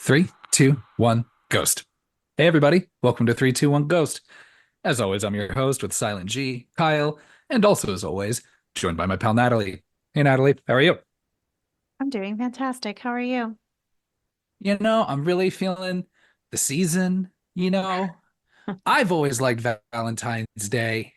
Three, two, one, ghost. Hey, everybody. Welcome to 321 Ghost. As always, I'm your host with Silent G, Kyle, and also, as always, joined by my pal Natalie. Hey, Natalie, how are you? I'm doing fantastic. How are you? I'm really feeling the season. I've always liked Valentine's Day.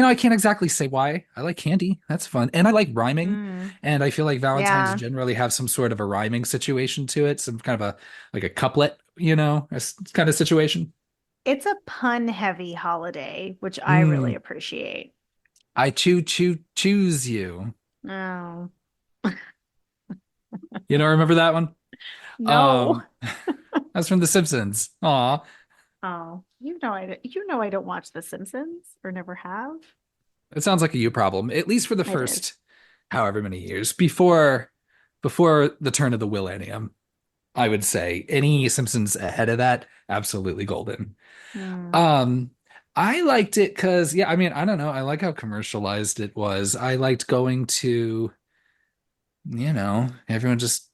I can't exactly say why. I like candy. That's fun. And I like rhyming. Mm, And I feel like Valentine's yeah, generally have some sort of a rhyming situation to it, some kind of a like a couplet, kind of situation. it's a pun-heavy holiday, which I really Mm, appreciate. I choose you. Oh, Remember that one? no. Um, that's from The Simpsons. Aw. Oh, I don't watch The Simpsons or never have. It sounds like a you problem, at least for the It is. first however many years before the turn of the millennium. I would say any Simpsons ahead of that, absolutely golden. Mm. Um, I liked it because, yeah, I mean, I don't know. I like how commercialized it was. I liked going to, everyone just,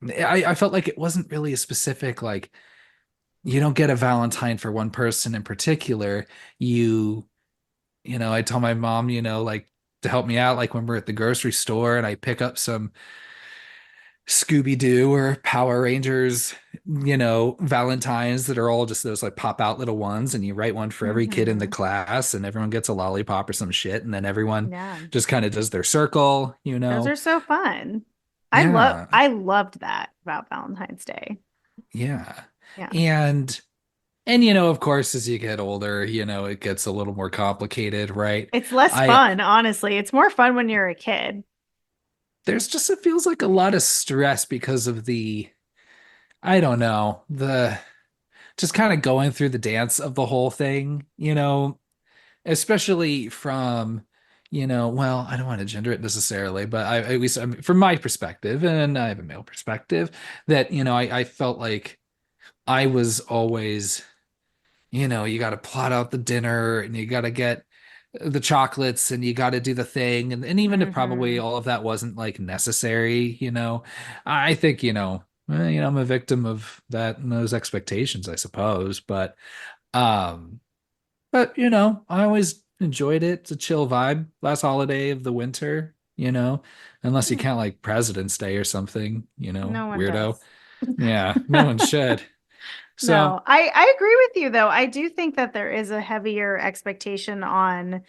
I felt like it wasn't really a specific, like, you don't get a Valentine for one person in particular. You, I tell my mom, like, to help me out, like when we're at the grocery store and I pick up some Scooby-Doo or Power Rangers, Valentines that are all just those like pop out little ones, and you write one for every kid in the Hmm. class, and everyone gets a lollipop or some shit, and then everyone Yeah, just kind of does their circle. those are so fun. Yeah, I loved that about Valentine's Day. yeah. Yeah. And of course, as you get older, it gets a little more complicated, right? It's less I fun, honestly. It's more fun when you're a kid. There's just it feels like a lot of stress because of I don't know, the just kind of going through the dance of the whole thing, especially from, well, I don't want to gender it necessarily, but at least from my perspective, and I have a male perspective, that, I felt like I was always, you got to plot out the dinner and you got to get the chocolates and you got to do the thing. And even if probably Hmm. all of that wasn't like necessary, I think, I'm a victim of that and those expectations, I suppose. Um, I always enjoyed it. It's a chill vibe. Last holiday of the winter, unless you count like President's Day or something, No one weirdo. does. Yeah, no one should. So, No, I agree with you though. I do think that there is a heavier expectation on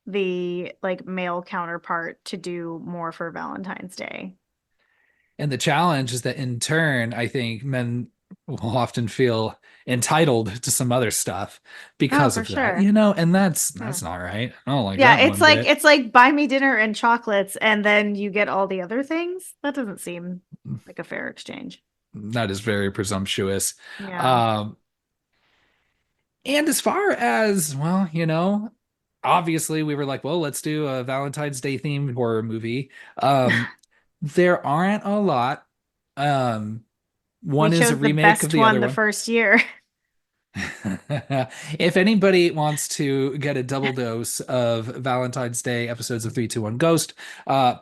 the like male counterpart to do more for Valentine's Day. and the challenge is that in turn, I think men will often feel entitled to some other stuff Oh, because for of that, sure. and that's Yeah. not right. I don't like Yeah, that one bit. it's like buy me dinner and chocolates and then you get all the other things. That doesn't seem like a fair exchange. That is very presumptuous. Yeah. Um, And as far as, well, obviously we were like, well, let's do a Valentine's Day themed horror movie. There aren't a lot. Um, We one is a chose the remake of best the one other the one. first year. If anybody wants to get a double dose of Valentine's Day episodes of 321 Ghost,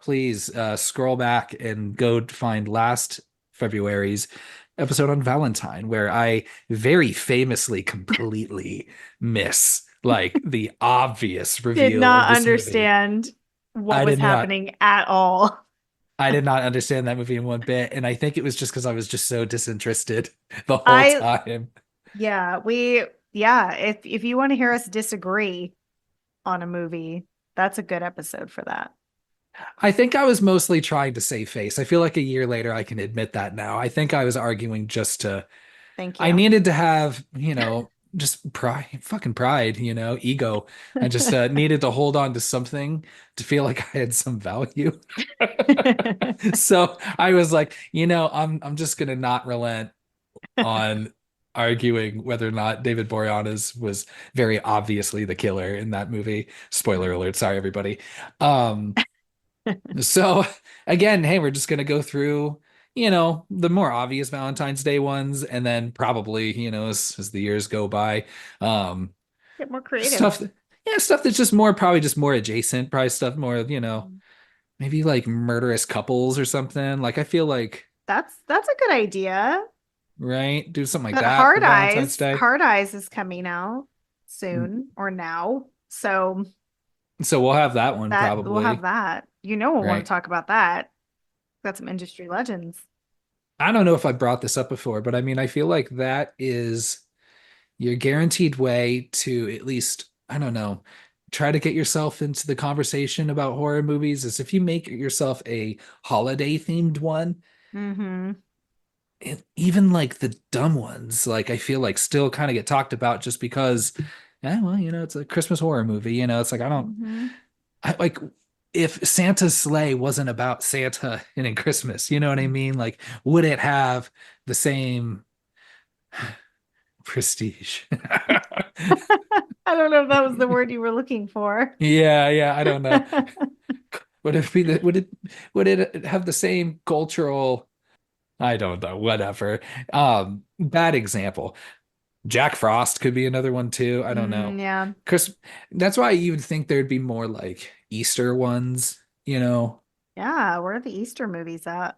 please scroll back and go to find last February's episode on Valentine, where I very famously completely miss like the obvious Did reveal of not this movie. understand what I was did not happening at all. I did not understand that movie in one bit, and I think it was just because I was just so disinterested the whole I time. Yeah, yeah, if you want to hear us disagree on a movie, that's a good episode for that. I think I was mostly trying to save face. I feel like a year later I can admit that now. I think I was arguing just to, Thank I you. needed to have, just pride, fucking pride, ego. I just needed to hold on to something to feel like I had some value. So I was like, I'm just gonna not relent on arguing whether or not David Boreanaz was very obviously the killer in that movie. Spoiler alert, sorry everybody. Um, so again, hey, we're just gonna go through, the more obvious Valentine's Day ones, and then probably, as the years go by, um, Get more creative. stuff that, yeah, stuff that's just more probably just more adjacent, probably stuff more, maybe like murderous couples or something. Like I feel like, That's a good idea. right? Do something like But that for Valentine's Day. Hard Eyes is coming out Mm, soon or now. So So we'll have that one that we'll have probably, that. You know we'll want to right? talk about that. Got some industry legends. I don't know if I brought this up before, but I mean, I feel like that is your guaranteed way to at least, I don't know, try to get yourself into the conversation about horror movies is if you make yourself a holiday themed one, Mm-hmm. even like the dumb ones, like I feel like still kind of get talked about just because, yeah, well, it's a Christmas horror movie, it's like Mm-hmm. I like if Santa's sleigh wasn't about Santa and in Christmas, you know what I mean? Like, would it have the same prestige? I don't know if that was the word you were looking for. Yeah, yeah, I don't know. Would it have the same cultural, I don't know, whatever. Bad example. Jack Frost could be another one too. I don't Mm, know. yeah. Chris, that's why you would think there'd be more like Easter ones, Yeah, where are the Easter movies at?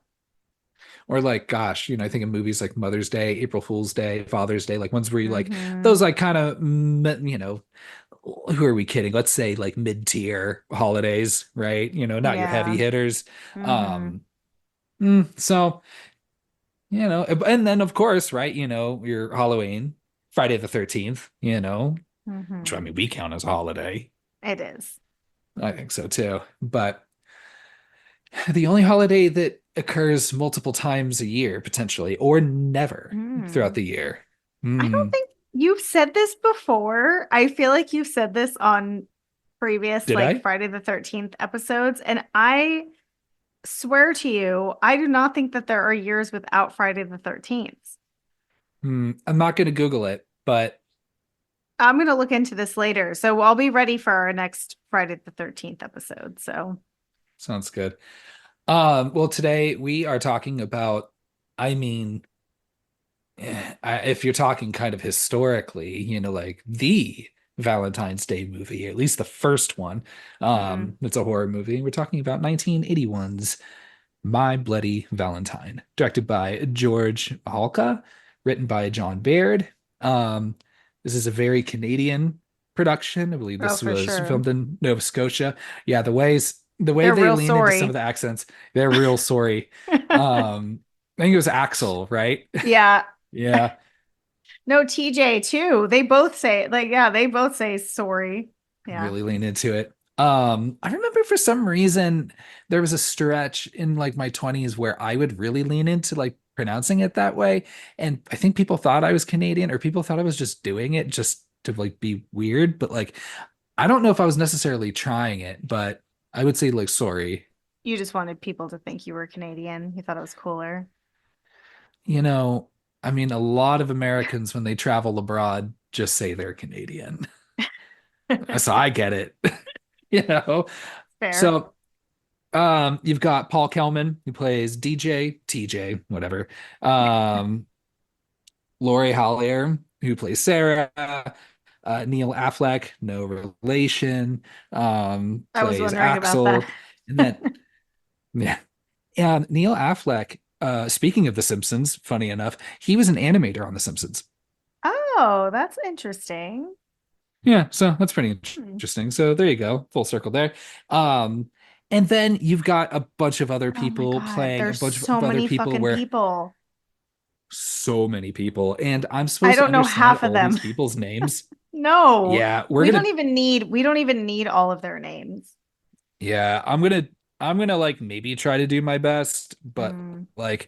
or like, gosh, I think of movies like Mother's Day, April Fool's Day, Father's Day, like ones where you like Mm-hmm. those like kind of, who are we kidding? Let's say like mid-tier holidays, right? Not your heavy Yeah. hitters. Mm-hmm. Um, so, and then of course, right, your Halloween, Friday the 13th, which I Mm-hmm. mean we count as a holiday. It is. I think so too. But the only holiday that occurs multiple times a year, potentially, or never throughout Mm. the year. I don't Hmm. think you've said this before. I feel like you've said this on previous Did like I? Friday the 13th episodes, and I swear to you, I do not think that there are years without Friday the 13th. I'm not going to Google it, but I'm going to look into this later. So I'll be ready for our next Friday the 13th episode. So, sounds good. Well, today we are talking about, I mean, if you're talking kind of historically, like the Valentine's Day movie, at least the first one, mm, it's a horror movie. We're talking about 1981's My Bloody Valentine, directed by George Halka, written by John Baird. Um, this is a very Canadian production. I believe oh, this for was sure. filmed in Nova Scotia. Yeah, the way They're they real lean into some of sorry. the accents, they're real sorry. I think it was Axel, right? Yeah. Yeah, No, TJ too. They both say like yeah, they both say sorry. Yeah. really lean into it. I remember for some reason there was a stretch in like my 20s where I would really lean into like pronouncing it that way. And I think people thought I was Canadian or people thought I was just doing it just to like be weird. But like, I don't know if I was necessarily trying it, but I would say like sorry. You just wanted people to think you were Canadian. You thought it was cooler. You know, I mean, a lot of Americans when they travel abroad just say they're Canadian. So I get it, you know. Fair. So you've got Paul Kelman who plays DJ, TJ, whatever. Um, Lori Hollier who plays Sarah. Neil Affleck, no relation, I was plays wondering about that. Axel, and then yeah, and Neil Affleck. Speaking of The Simpsons, funny enough, he was an animator on The Simpsons. Oh, that's interesting. Yeah, so that's pretty Hmm. interesting. So there you go, full circle there. Um, and then you've got a bunch of other Oh my people God. playing a There's bunch so of other many people fucking where people. so many people, and I'm I supposed to don't know understand half of all these them. people's names. No, Yeah, we're gonna we don't even need all of their names. yeah, I'm gonna like maybe try to do my best, but Mm. like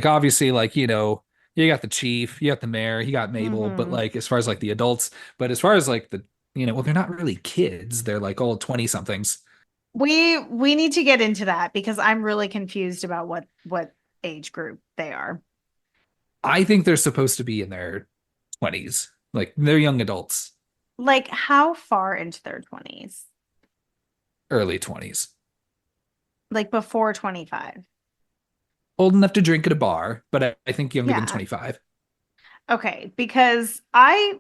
obviously like you got the chief, you got the mayor, you got Mabel, but Hmm. like as far as like the adults, but as far as like the well, they're not really kids, they're like all 20 somethings. We need to get into that because I'm really confused about what age group they are. I think they're supposed to be in their 20s, like they're young adults, Like how far into their 20s? early 20s, Like before 25. old enough to drink at a bar, but I think younger than Yeah. 25. Okay, because I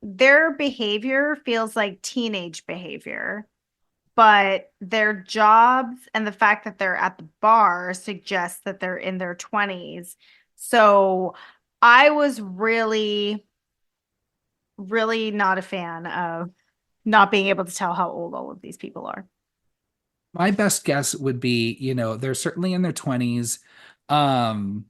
their behavior feels like teenage behavior. but their jobs and the fact that they're at the bar suggests that they're in their 20s. So I was really, really not a fan of not being able to tell how old all of these people are. My best guess would be, they're certainly in their 20s. Um,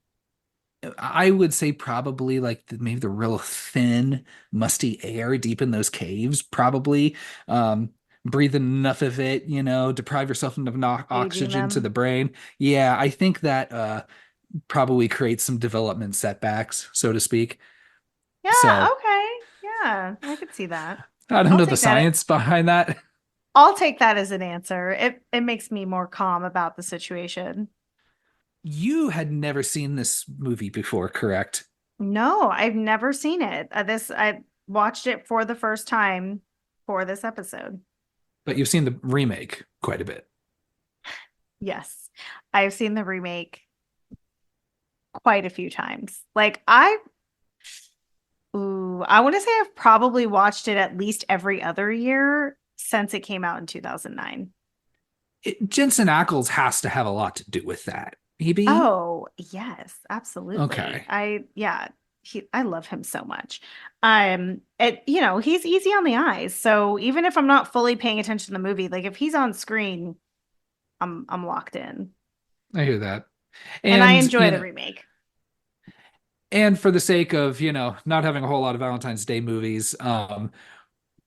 I would say probably like maybe the real thin, musty air deep in those caves, probably. Um, Breathe enough of it, deprive yourself of enough Aging oxygen to the them. brain. Yeah, I think that probably creates some development setbacks, so to speak. Yeah, So okay. Yeah, I could see that. I don't I'll know the take that. science behind that. I'll take that as an answer. It makes me more calm about the situation. You had never seen this movie before, correct? No, I've never seen it. This I watched it for the first time for this episode. But you've seen the remake quite a bit. Yes. I've seen the remake quite a few times. I want to say I've probably watched it at least every other year since it came out in 2009. Jensen Ackles has to have a lot to do with that. Maybe? Oh, yes, absolutely. Okay. I love him so much. He's easy on the eyes. So even if I'm not fully paying attention to the movie, like if he's on screen, I'm locked in. I hear that. And I And, enjoy the remake. and for the sake of, not having a whole lot of Valentine's Day movies,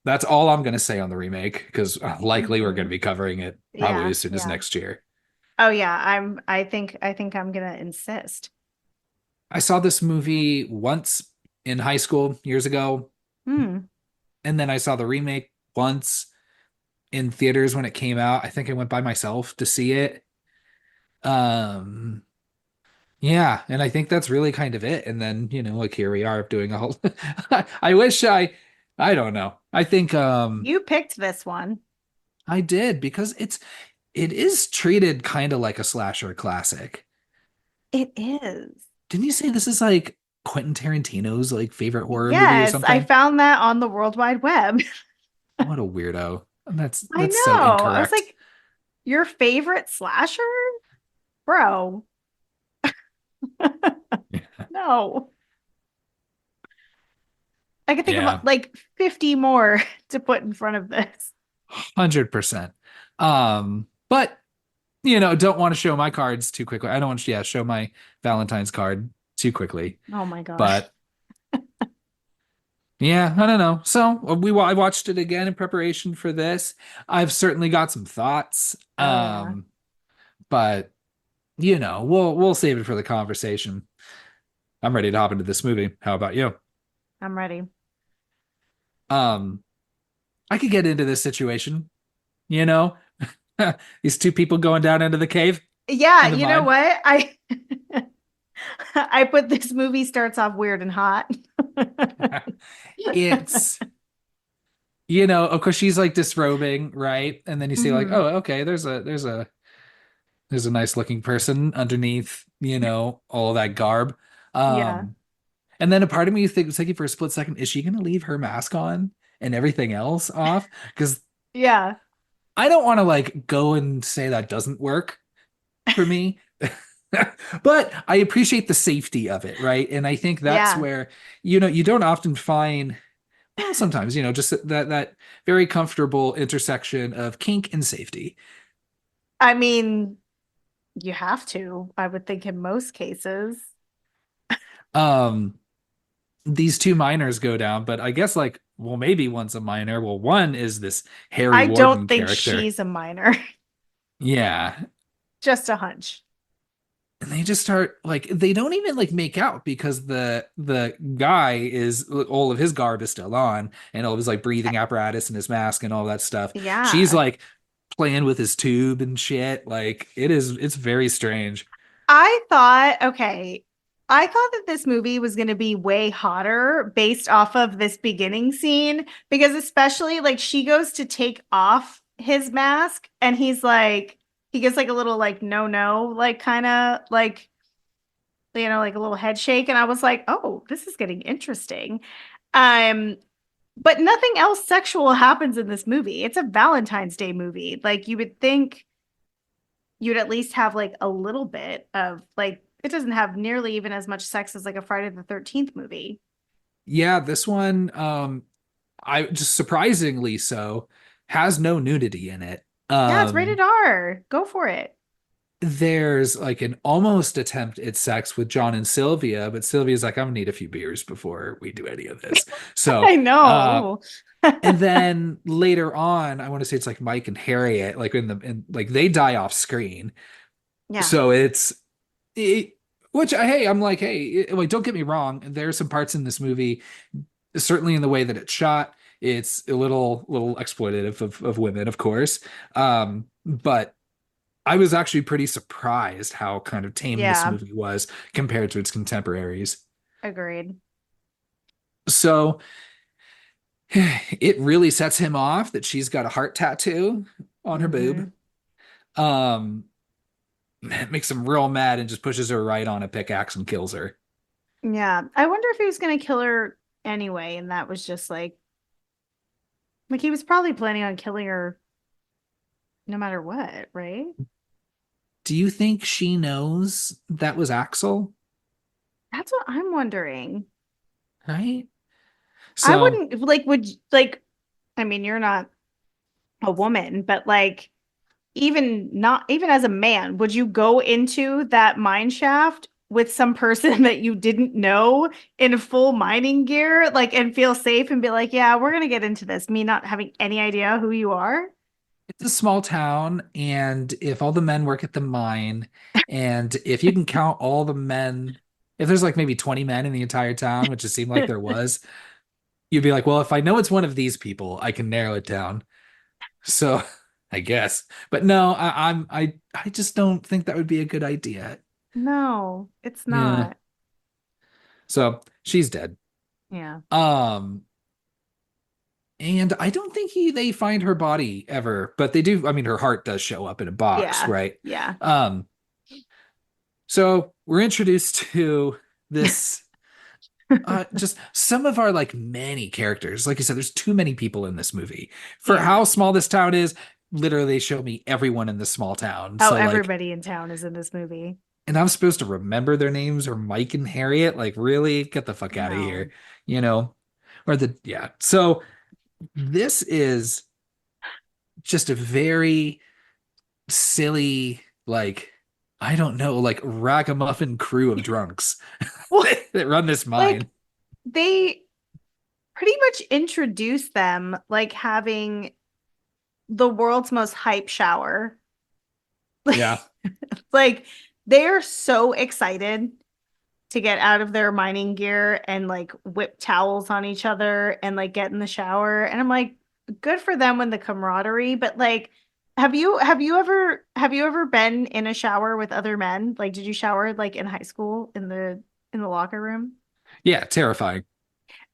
that's all I'm going to say on the remake because likely we're going to Mhm. be covering it probably Yeah, as soon as yeah. next year. Oh yeah, I think I'm gonna insist. I saw this movie once in high school years ago, Hmm. and then I saw the remake once in theaters when it came out. I think I went by myself to see it. Um, yeah, and I think that's really kind of it. And then, like here we are doing a whole I wish I don't know. I think You picked this one. I did because it is treated kind of like a slasher classic. It is. Didn't you say this is like Quentin Tarantino's like favorite horror movie or Yes, I something? found that on the World Wide Web. What a weirdo. I That's so know. I was incorrect. like, your favorite slasher? Bro, no. I could think of Yeah, like 50 more to put in front of this. 100%. But don't want to show my cards too quickly. I don't want to, yeah, show my Valentine's card too quickly. Oh my God. But yeah, I don't know. So I watched it again in preparation for this. I've certainly got some thoughts. Oh yeah, But we'll save it for the conversation. I'm ready to hop into this movie. How about you? I'm ready. Um, I could get into this situation, you know, these two people going down into the cave Yeah, in the you know mud. what? I I put this movie starts off weird and hot. It's, of course she's like disrobing, right? And then you see like, Hmm. oh, okay, there's a nice looking person underneath, all that garb. Yeah. Um, and then a part of me thinking for a split second, is she gonna leave her mask on and everything else off? Because Yeah. I don't want to like go and say that doesn't work for me. But I appreciate the safety of it, right? And I think that's Yeah. where, you don't often find, well, sometimes, just that very comfortable intersection of kink and safety. I mean, you have to, I would think in most cases. Um, these two minors go down, but I guess like, well, maybe one's a minor. Well, one is this Harry I don't Warden think character. she's a minor. Yeah. Just a hunch. And they just start like they don't even like make out because the guy is all of his garb is still on and all of his like Uh, breathing apparatus and his mask and all that stuff. She's Yeah. like playing with his tube and shit. Like it's very strange. Okay, I thought that this movie was going to be way hotter based off of this beginning scene because especially like she goes to take off his mask and he gets like a little like no like kind of like like a little head shake and I was like, "Oh, this is getting interesting." Um but nothing else sexual happens in this movie. It's a Valentine's Day movie. Like you would think you'd at least have like a little bit of like it doesn't have nearly even as much sex as like a Friday the 13th movie. Yeah, this one, I just surprisingly so, has no nudity in it. Yeah, it's rated R. Go for it. There's like an almost attempt at sex with John and Sylvia, but Sylvia's like, I'm gonna need a few beers before we do any of this. So, I uh, know. and then later on, I want to say it's like Mike and Harriet, like like they die off screen. Yeah. So it, which hey, I'm like, hey, like don't get me wrong, there are some parts in this movie, certainly in the way that it's shot, it's a little exploitative of women, of course. But I was actually pretty surprised how kind of tame this Yeah. movie was compared to its contemporaries. Agreed. So it really sets him off that she's got a heart tattoo on her boob. Hmm. Um, it makes him real mad and just pushes her right on a pickaxe and kills her. Yeah. I wonder if he was going to kill her anyway. And that was just like he was probably planning on killing her no matter what, right? Do you think she knows that was Axel? That's what I'm wondering. Right? I So wouldn't like, like, I mean, you're not a woman, but like, even not, even as a man, would you go into that mine shaft with some person that you didn't know in full mining gear, like, and feel safe and be like, yeah, we're going to get into this, me not having any idea who you are? it's a small town, and if all the men work at the mine, and if you can count all the men, if there's like maybe 20 men in the entire town, which it seemed like there was, you'd be like, well, if I know it's one of these people, I can narrow it down. So I guess. But no, I just don't think that would be a good idea. No, it's Yeah. not. So she's dead. Yeah. Um, and I don't think they find her body ever, but they do. I mean, her heart does show up in a box, Yeah. right? Yeah. Um, so we're introduced to this just some of our like many characters. Like I said, there's too many people in this movie. For Yeah. how small this town is, literally they show me everyone in this small town. Oh, So like, everybody in town is in this movie. and I'm supposed to remember their names or Mike and Harriet? Like, really? Get the fuck out of No. here. You know? Or the yeah. So this is just a very silly, like, I don't know, like ragamuffin crew of drunks Well, that run this like mine. they pretty much introduce them like having the world's most hype shower. Yeah. Like they are so excited to get out of their mining gear and like whip towels on each other and like get in the shower. And I'm like, good for them when the camaraderie, but like have you ever been in a shower with other men? Like did you shower like in high school in the locker room? Yeah, terrifying.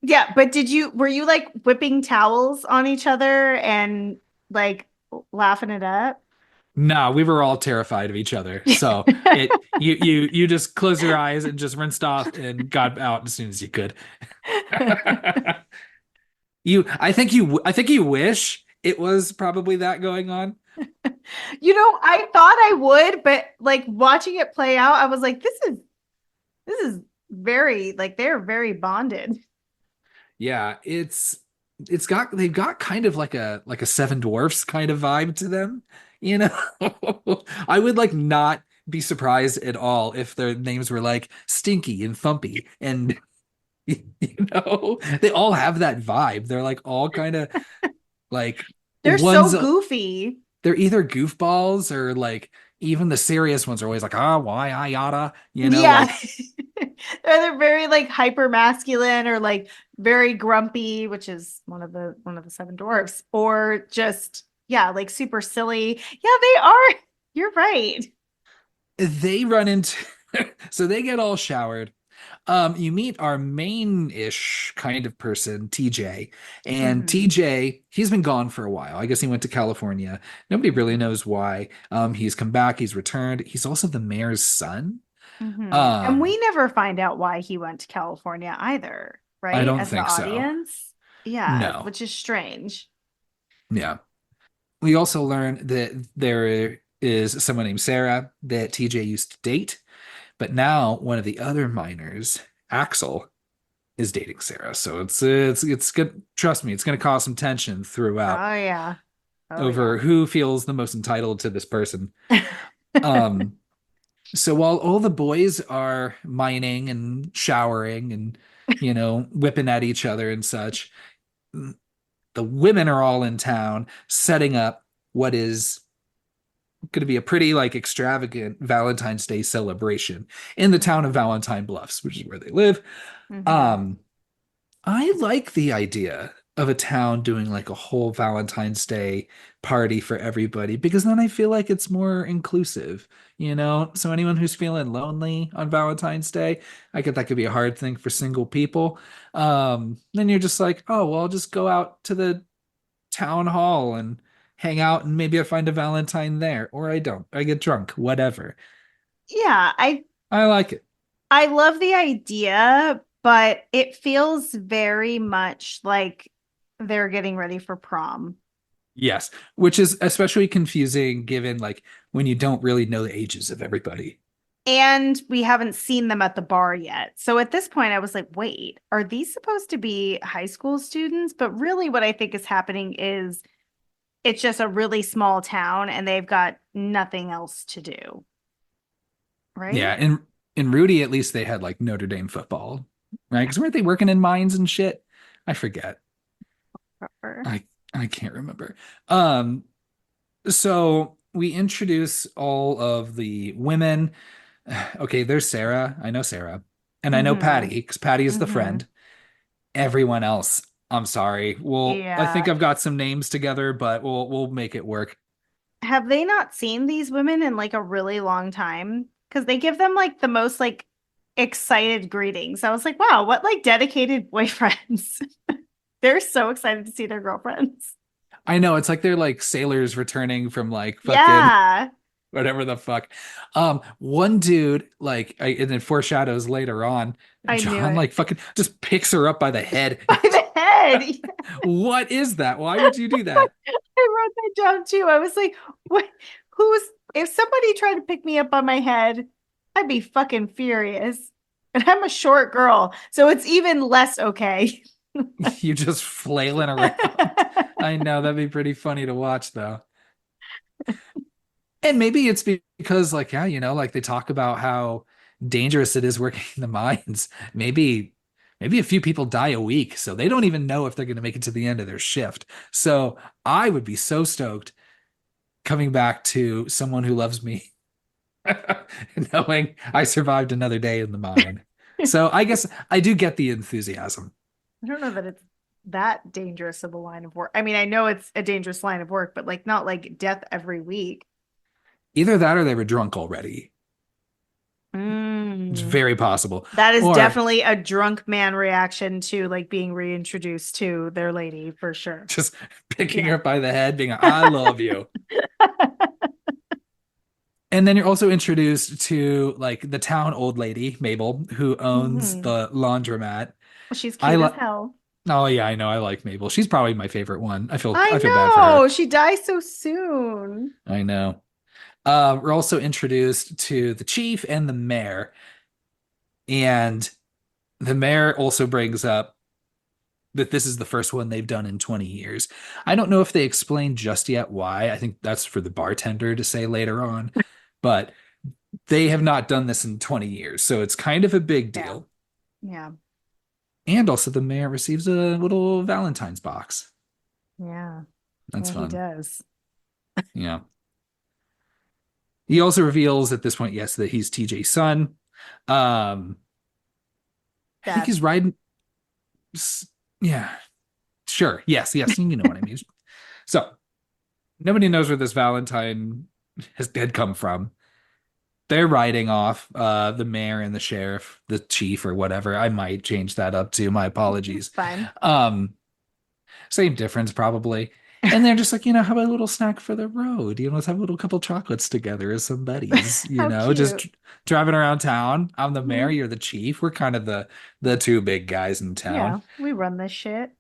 Yeah, but were you like whipping towels on each other and like laughing it up? No, we were all terrified of each other. So you just close your eyes and just rinsed off and got out as soon as you could. I think you wish it was probably that going on. I thought I would, but like watching it play out, I was like, this is very like they're very bonded. Yeah, they've got kind of like a Seven Dwarfs kind of vibe to them, you know. I would like not be surprised at all if their names were like Stinky and Thumpy and they all have that vibe. They're like all kind of like They're one's so goofy. they're either goofballs or like even the serious ones are always like, ah, why I yada, Yeah. like They're very like hyper masculine or like very grumpy, which is one of the seven dwarfs, or just yeah, like super silly. Yeah, they are. You're right. they run into so they get all showered. You meet our main-ish kind of person, TJ. And Hmm. TJ, he's been gone for a while. I guess he went to California. Nobody really knows why. He's come back, he's returned. He's also the mayor's son. And Um, we never find out why he went to California either, I right? don't As the think so. audience. Yeah, No. which is strange. Yeah. We also learn that there is someone named Sarah that TJ used to date, but now one of the other minors, Axel, is dating Sarah. So it's good. Trust me, it's going to cause some tension throughout Oh yeah. Oh over yeah. who feels the most entitled to this person. Um, so while all the boys are mining and showering and whipping at each other and such, the women are all in town setting up what is going to be a pretty like extravagant Valentine's Day celebration in the town of Mhm. Valentine Bluffs, which is where they live. Mhm. Um, I like the idea of a town doing like a whole Valentine's Day party for everybody because then I feel like it's more inclusive, you know? So anyone who's feeling lonely on Valentine's Day, I get that could be a hard thing for single people. Then you're just like, oh, well, I'll just go out to the town hall and hang out and maybe I find a Valentine there, or I don't. I get drunk, whatever. Yeah, I like it. I love the idea, but it feels very much like they're getting ready for prom. Yes, which is especially confusing given like when you don't really know the ages of everybody. And we haven't seen them at the bar yet. So at this point, I was like, wait, are these supposed to be high school students? But really, what I think is happening is it's just a really small town and they've got nothing else to do, right? Yeah, and in Rudy, at least they had like Notre Dame football, right? Because weren't they working in mines and shit? I forget. Proper. I I can't remember. Um, so we introduce all of the women. Okay, there's Sarah. I know Sarah. And I know Patty, Mm-hmm. because Patty is the Mm-hmm. friend. Everyone else, I'm sorry. Well, I think Yeah. I've got some names together, but we'll make it work. Have they not seen these women in like a really long time? Because they give them like the most like excited greetings. I was like, wow, what like dedicated boyfriends. They're so excited to see their girlfriends. I know it's like they're like sailors returning from like fucking Yeah, whatever the fuck. One dude, like, and it foreshadows later on, I knew John it. like fucking just picks her up by the head. By the head. What is that? Why would you do that? I wrote that down too. I was like, what? Who's, if somebody tried to pick me up on my head, I'd be fucking furious. And I'm a short girl, so it's even less okay. You just flailing around. I know that'd be pretty funny to watch though. And maybe it's because like, yeah, like they talk about how dangerous it is working in the mines. Maybe a few people die a week, so they don't even know if they're going to make it to the end of their shift. So I would be so stoked coming back to someone who loves me, knowing I survived another day in the mine. So I guess I do get the enthusiasm. I don't know that it's that dangerous of a line of work. I mean, I know it's a dangerous line of work, but like not like death every week. Either that or they were drunk already. It's Mm. very possible. That is Or definitely a drunk man reaction to like being reintroduced to their lady for sure. just picking Yeah. her up by the head, being like, I love you. And then you're also introduced to like the town old lady, Mabel, who owns Mhm. the laundromat. She's I cute as like hell. Oh yeah, I know. I like Mabel. She's probably my favorite one. I I feel bad for know. her. She dies so soon. I know. We're also introduced to the chief and the mayor, and the mayor also brings up that this is the first one they've done in 20 years. I don't know if they explain just yet why. I think that's for the bartender to say later on, but they have not done this in 20 years, so it's kind of a big Yeah. deal. Yeah. And also, the mayor receives a little Valentine's box. Yeah. That's Yeah, he fun. does. Yeah. He also reveals at this point, yes, that he's TJ's son. Um, I think Dad. he's riding. Yeah, sure. Yes, yes. You know what I mean. So nobody knows where this Valentine had come from. They're riding off the mayor and the sheriff, the chief or whatever. I might change that up too. My It's apologies. fine. Um, Same difference probably. And they're just like, how about a little snack for the road? Let's have a little couple chocolates together as some buddies, How just cute. driving around town. I'm the mayor, Mhm. you're the chief. We're kind of the two big guys in town. Yeah, we run this shit.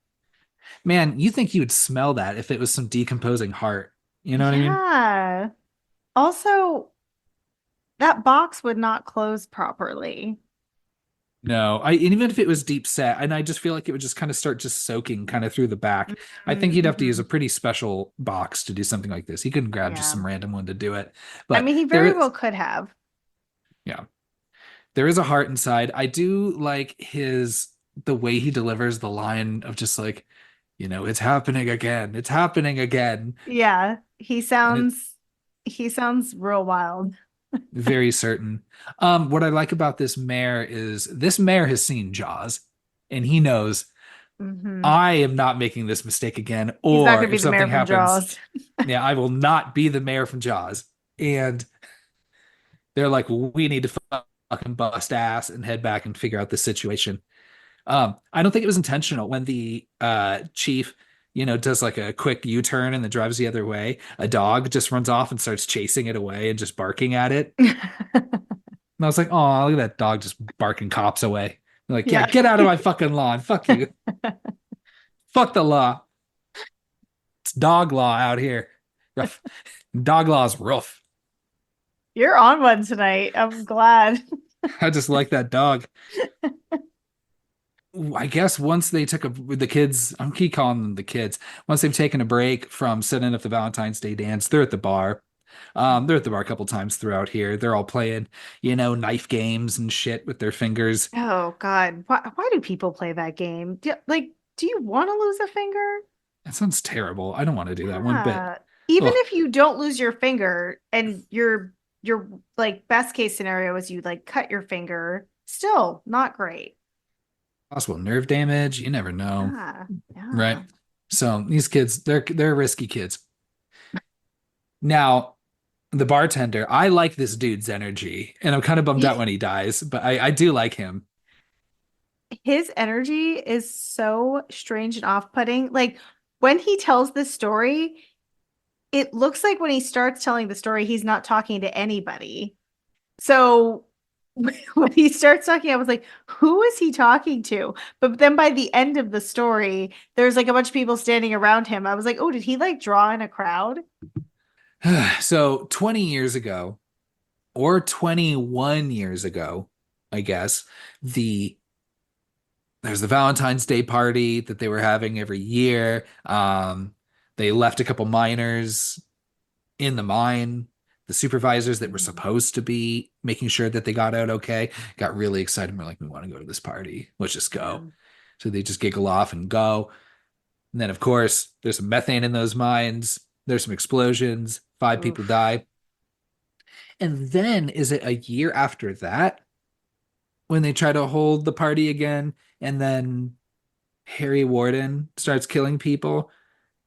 Man, you think you would smell that if it was some decomposing heart. You know what I mean? Yeah. Also, that box would not close properly. No, even if it was deep set, and I just feel like it would just kind of start just soaking kind of through the back. I think he'd have to use Mm-hmm. a pretty special box to do something like this. He couldn't grab just Yeah. some random one to do it. I But mean, he there very well is, could have. yeah, there is a heart inside. I do like the way he delivers the line of just like, it's happening again. It's happening again. Yeah, And it's he sounds real wild. very certain. What I like about this mayor is this mayor has seen Jaws and he knows Hmm. I am not making this mistake again. He's not Or going to be if the mayor something from happens, Jaws. yeah, I will not be the mayor from Jaws. And they're like, we need to fucking bust ass and head back and figure out the situation. I don't think it was intentional when the chief, does like a quick U-turn and then drives the other way. A dog just runs off and starts chasing it away and just barking at it. And I was like, oh, look at that dog just barking cops away. They're like, yeah, Yeah. get out of my fucking lawn. Fuck you. Fuck the law. It's dog law out here. Rough. Dog law is rough. You're on one tonight. I'm glad. I just like that dog. I guess once they took the kids, I'm keep calling them the kids. Once they've taken a break from setting up the Valentine's Day dance, they're at the bar. They're at the bar a couple times throughout here. They're all playing, knife games and shit with their fingers. Oh God. Why do people play that game? Do you want to lose a finger? That sounds terrible. I don't want to do that one bit. Yeah. Even Oh, if you don't lose your finger and your like best case scenario is you like cut your finger, still not great. possible nerve damage. You never know, Yeah. right? Yeah. So these kids, they're risky kids. Now, the bartender, I like this dude's energy, and I'm kind of bummed out when he dies, but I do like him. His energy is so strange and off-putting. Like when he tells this story, it looks like when he starts telling the story, he's not talking to anybody. So when he starts talking, I was like, who is he talking to? But then by the end of the story, there's like a bunch of people standing around him. I was like, oh, did he like draw in a crowd? So 20 years ago, or 21 years ago, I guess, the there's the Valentine's Day party that they were having every year. They left a couple miners in the mine. The supervisors that were supposed to be making sure that they got out okay got really excited. We're like, we want to go to this party. Let's just Yeah. go. So they just giggle off and go. And then, of course, there's some methane in those mines. There's some explosions. 5 people Oof. die. And then, is it a year after that when they try to hold the party again? And then Harry Warden starts killing people?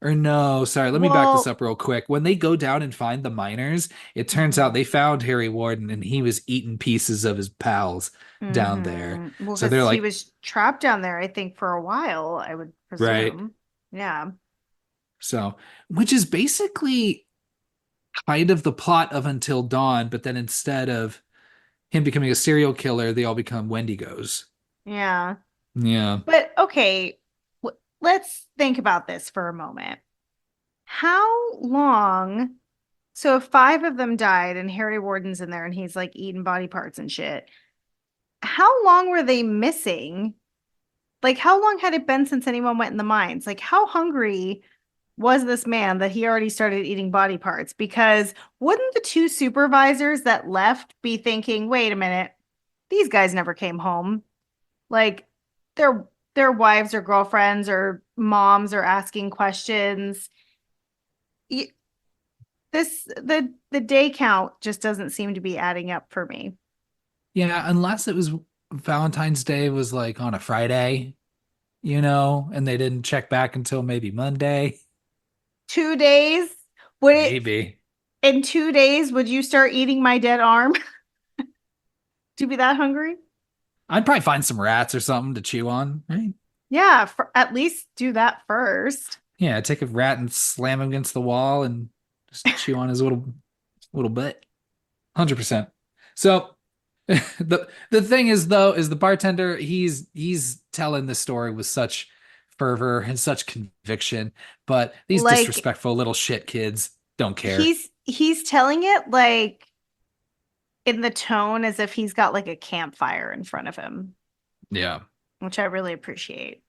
Or no, sorry, let me back this Well, up real quick. When they go down and find the miners, it turns out mhm. they found Harry Warden and he was eating pieces of his pals down there. Well, So they're because he like, was trapped down there, I think, for a while, I would right. presume. Yeah. So, which is basically kind of the plot of Until Dawn, but then instead of him becoming a serial killer, they all become Wendigos. Yeah. Yeah. But okay, let's think about this for a moment. How long? So if five of them died and Harry Warden's in there and he's like eating body parts and shit, how long were they missing? Like, how long had it been since anyone went in the mines? Like, how hungry was this man that he already started eating body parts? Because wouldn't the two supervisors that left be thinking, wait a minute, these guys never came home? Like, their their wives or girlfriends or moms are asking questions. Y- This the day count just doesn't seem to be adding up for me. Yeah, unless it was Valentine's Day was like on a Friday, and they didn't check back until maybe Monday. 2 days? Would it Maybe. in 2 days would you start eating my dead arm to be that hungry? I'd probably find some rats or something to chew on, right? Yeah, at least do that first. Yeah, take a rat and slam him against the wall and just chew on his little butt. 100%. So the thing is though, is the bartender, he's telling the story with such fervor and such conviction, but these Like disrespectful little shit kids don't care. he's telling it like in the tone as if he's got like a campfire in front of him, Yeah. which I really appreciate.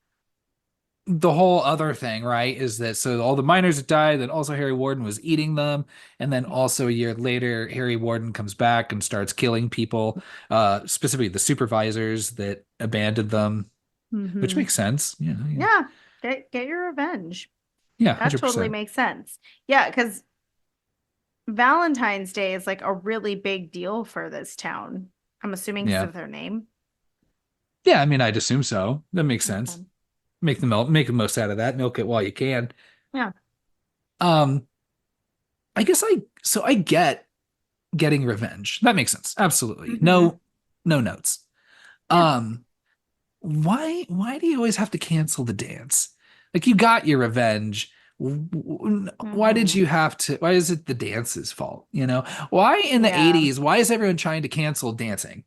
The whole other thing, right, is that so all the miners had died, then also Harry Warden was eating them, and then also a year later, Harry Warden comes back and starts killing people, specifically the supervisors that abandoned them, which Hmm. makes sense. Yeah, Yeah, get your revenge. yeah, That totally 100%. makes sense. Yeah, because Valentine's Day is like a really big deal for this town. I'm assuming because Yeah. of their name. Yeah, I mean, I'd assume so. That makes sense. Okay. Make the most out of that, milk it while you can. Yeah. Um, I guess I get getting revenge. That makes sense. Absolutely. Hmm. No notes. Yeah. Um, why do you always have to cancel the dance? Like you got your revenge. Why did Hmm. you have to? Why is it the dance's fault? Why in the Yeah. 80s, why is everyone trying to cancel dancing?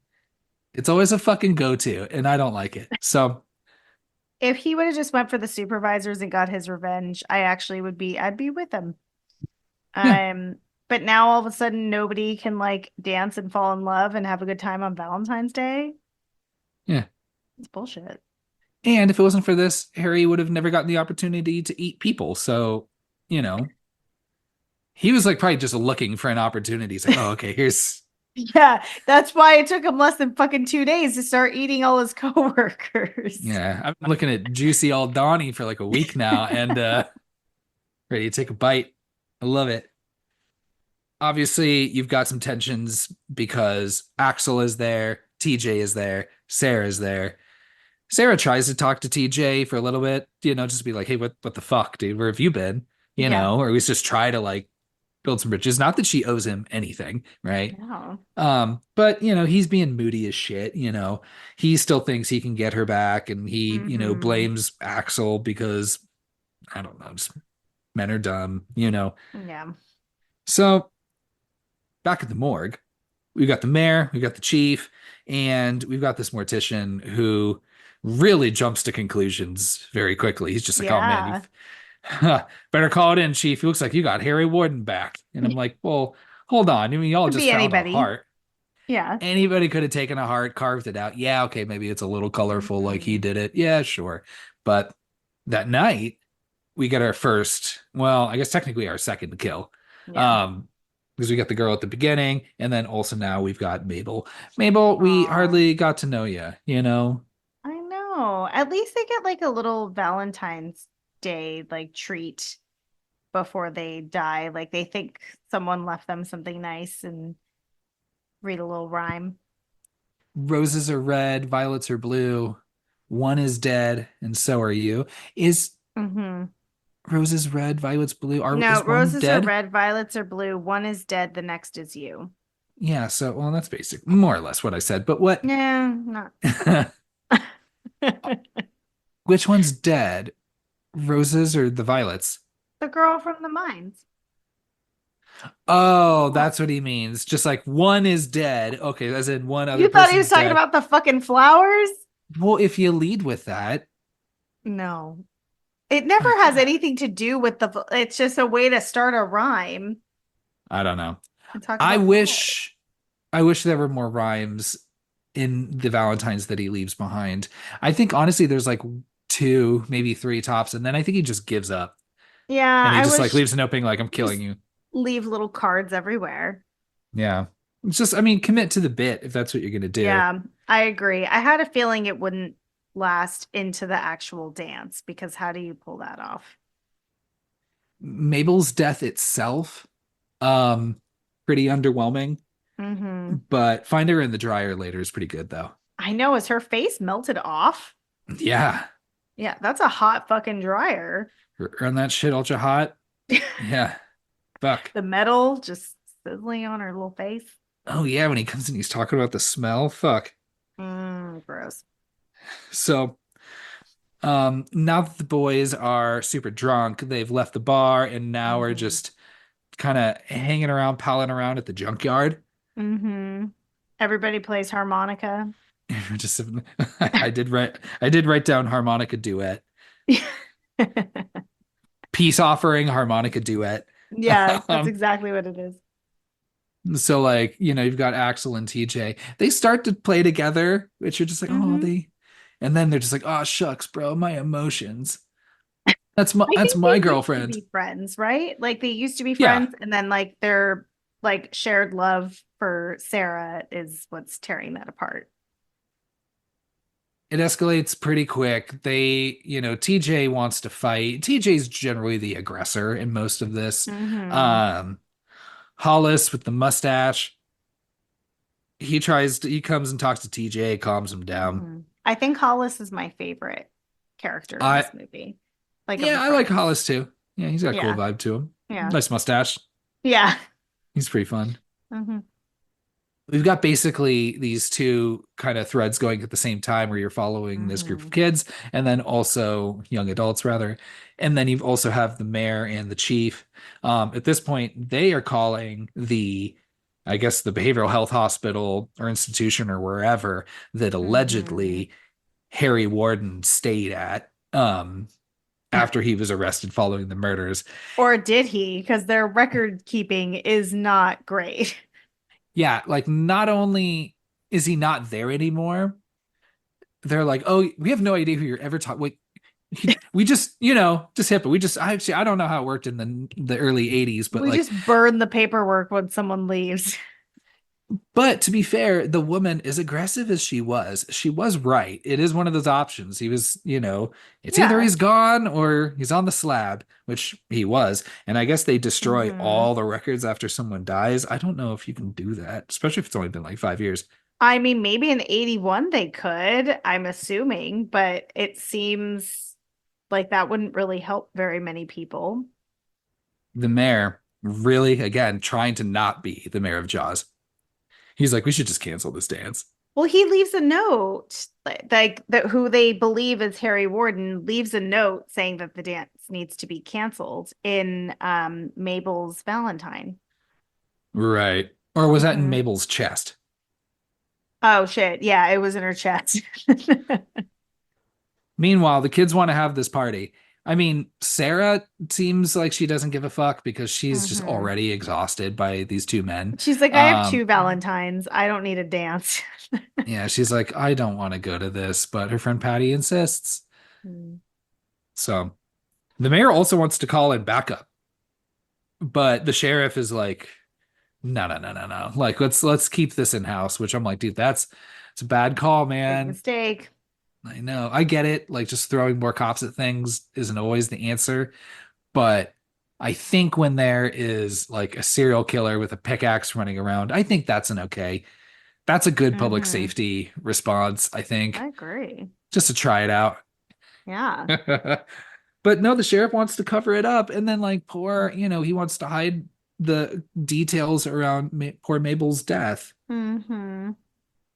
It's always a fucking go-to, and I don't like it. So, If he would have just went for the supervisors and got his revenge, I'd be with him. yeah, Um, but now all of a sudden nobody can like dance and fall in love and have a good time on Valentine's Day. yeah. It's bullshit. And if it wasn't for this, Harry would have never gotten the opportunity to eat people. So, you know, he was like probably just looking for an opportunity. He's like, oh, okay, here's Yeah, that's why it took him less than fucking 2 days to start eating all his coworkers. yeah. I'm looking at juicy old Donnie for like a week now and ready to take a bite. I love it. Obviously, you've got some tensions because Axel is there, TJ is there, Sarah is there. Sarah tries to talk to TJ for a little bit, just be like, hey, what the fuck, dude? Where have you been? Yeah. Or at least just try to like build some bridges. Not that she owes him anything, right? No. But he's being moody as shit, He still thinks he can get her back, and he, Hmm. blames Axel because I don't know, just men are dumb. Yeah. So back at the morgue, we've got the mayor, we've got the chief, and we've got this mortician who really jumps to conclusions very quickly. He's just like, oh man, Yeah. you've better call it in, chief. It looks like you got Harry Warden back. And I'm like, well, hold on. I mean, y'all Could just be found a anybody. heart. Yeah. Anybody could have taken a heart, carved it out. Yeah, okay, maybe it's a little colorful like he Hmm. did it. Yeah, sure. But that night, we get our first, well, I guess technically our second kill. Yeah. Um, because we got the girl at the beginning, and then also now we've got Mabel. Mabel, we Oh, hardly got to know you. I know. At least they get like a little Valentine's Day like treat before they die. Like they think someone left them something nice and read a little rhyme. Roses are red, violets are blue. One is dead, and so are you. Is Hmm. roses red, violets blue? No, Is one roses are dead? red, violets are blue. One is dead, the next is you. Yeah, so well, that's basic, more or less what I said. But what? Yeah, not. Which one's dead? Roses or the violets? The girl from the mines. Oh, Oh, that's what he means. Just like one is dead. Okay, as in one other you thought he was person's talking dead. about the fucking flowers? Well, if you lead with that, No. It never has anything to do with it's just a way to start a rhyme I don't know. and talk I about flowers. wish I wish there were more rhymes in the Valentines that he leaves behind. I think honestly there's like two, maybe three tops, and then I think he just gives up Yeah, and he I just like wish leaves an opening like I'm killing just you. leave little cards everywhere. Yeah. It's just I mean commit to the bit if that's what you're gonna do. Yeah, I agree. I had a feeling it wouldn't last into the actual dance because how do you pull that off? Mabel's death itself, um, pretty underwhelming, Hmm. but find her in the dryer later is pretty good though. I know. Is her face melted off? Yeah. Yeah, that's a hot fucking dryer. Run that shit ultra hot. Yeah. Fuck. The metal just sizzling on her little face. Oh yeah, when he comes in, he's talking about the smell. Fuck. Gross. So, now that the boys are super drunk, they've left the bar and now are Hmm. just kind of hanging around, palling around at the junkyard. Hmm. Everybody plays harmonica. Just, I did write down harmonica duet. Peace offering, harmonica duet. Yes, that's Um, exactly what it is. so like, you've got Axel and TJ. They start to play together, which you're just like, oh, Hmm. and then they're just like, oh shucks, bro, my emotions. I That's think my they used to girlfriend. be friends, right? Like they used to be Yeah, friends, and then like their like shared love for Sarah is what's tearing that apart. it escalates pretty quick. TJ wants to fight. TJ's generally the aggressor in most of this. Hmm. Um, Hollis with the mustache, he comes and talks to TJ, calms him down. Hmm. I think Hollis is my favorite character in I this movie, like of Yeah, the I like friends. Hollis too. Yeah, he's got a cool Yeah, vibe to him. yeah, Nice mustache. yeah. He's pretty fun. Hmm. We've got basically these two kind of threads going at the same time where you're following this group of Hmm. kids and then also young adults rather. And then you also have the mayor and the chief. At this point, they are calling I guess the behavioral health hospital or institution or wherever that Hmm. allegedly Harry Warden stayed at after he was arrested following the murders. Or did he? Because their record keeping is not great. Yeah, like not only is he not there anymore, they're like, oh, we have no idea who you're ever talking. Wait, we just, just hit it. I don't know how it worked in the early 80s, but We like, just burn the paperwork when someone leaves. but to be fair, the woman, as aggressive as she was right. It is one of those options. He was, it's either Yeah. he's gone or he's on the slab, which he was. And I guess they destroy Hmm. all the records after someone dies. I don't know if you can do that, especially if it's only been like 5 years. I mean, maybe in 81 they could, I'm assuming, but it seems like that wouldn't really help very many people. The mayor really, again, trying to not be the mayor of Jaws. He's like, we should just cancel this dance. Well, he leaves a note, like that who they believe is Harry Warden leaves a note saying that the dance needs to be canceled in Mabel's Valentine. Right. Or was that in Hmm. Mabel's chest? Oh shit. Yeah, it was in her chest. Meanwhile, the kids want to have this party. I mean, Sarah seems like she doesn't give a fuck because she's just Hmm. already exhausted by these two men. She's like, I have Um, two Valentines. I don't need a dance. yeah, she's like, I don't want to go to this, but her friend Patty insists. Hmm. So the mayor also wants to call in backup, but the sheriff is like, no, no, no, no, no. Like, let's keep this in house, which I'm like, dude, it's a bad call, Big man. mistake. I know. I get it. Like just throwing more cops at things isn't always the answer, but I think when there is like a serial killer with a pickaxe running around, I think that's an okay. That's a good public Hmm. safety response, I I think, agree. just to try it out. Yeah. But no, the sheriff wants to cover it up and then like he wants to hide the details around poor Mabel's death. Hmm.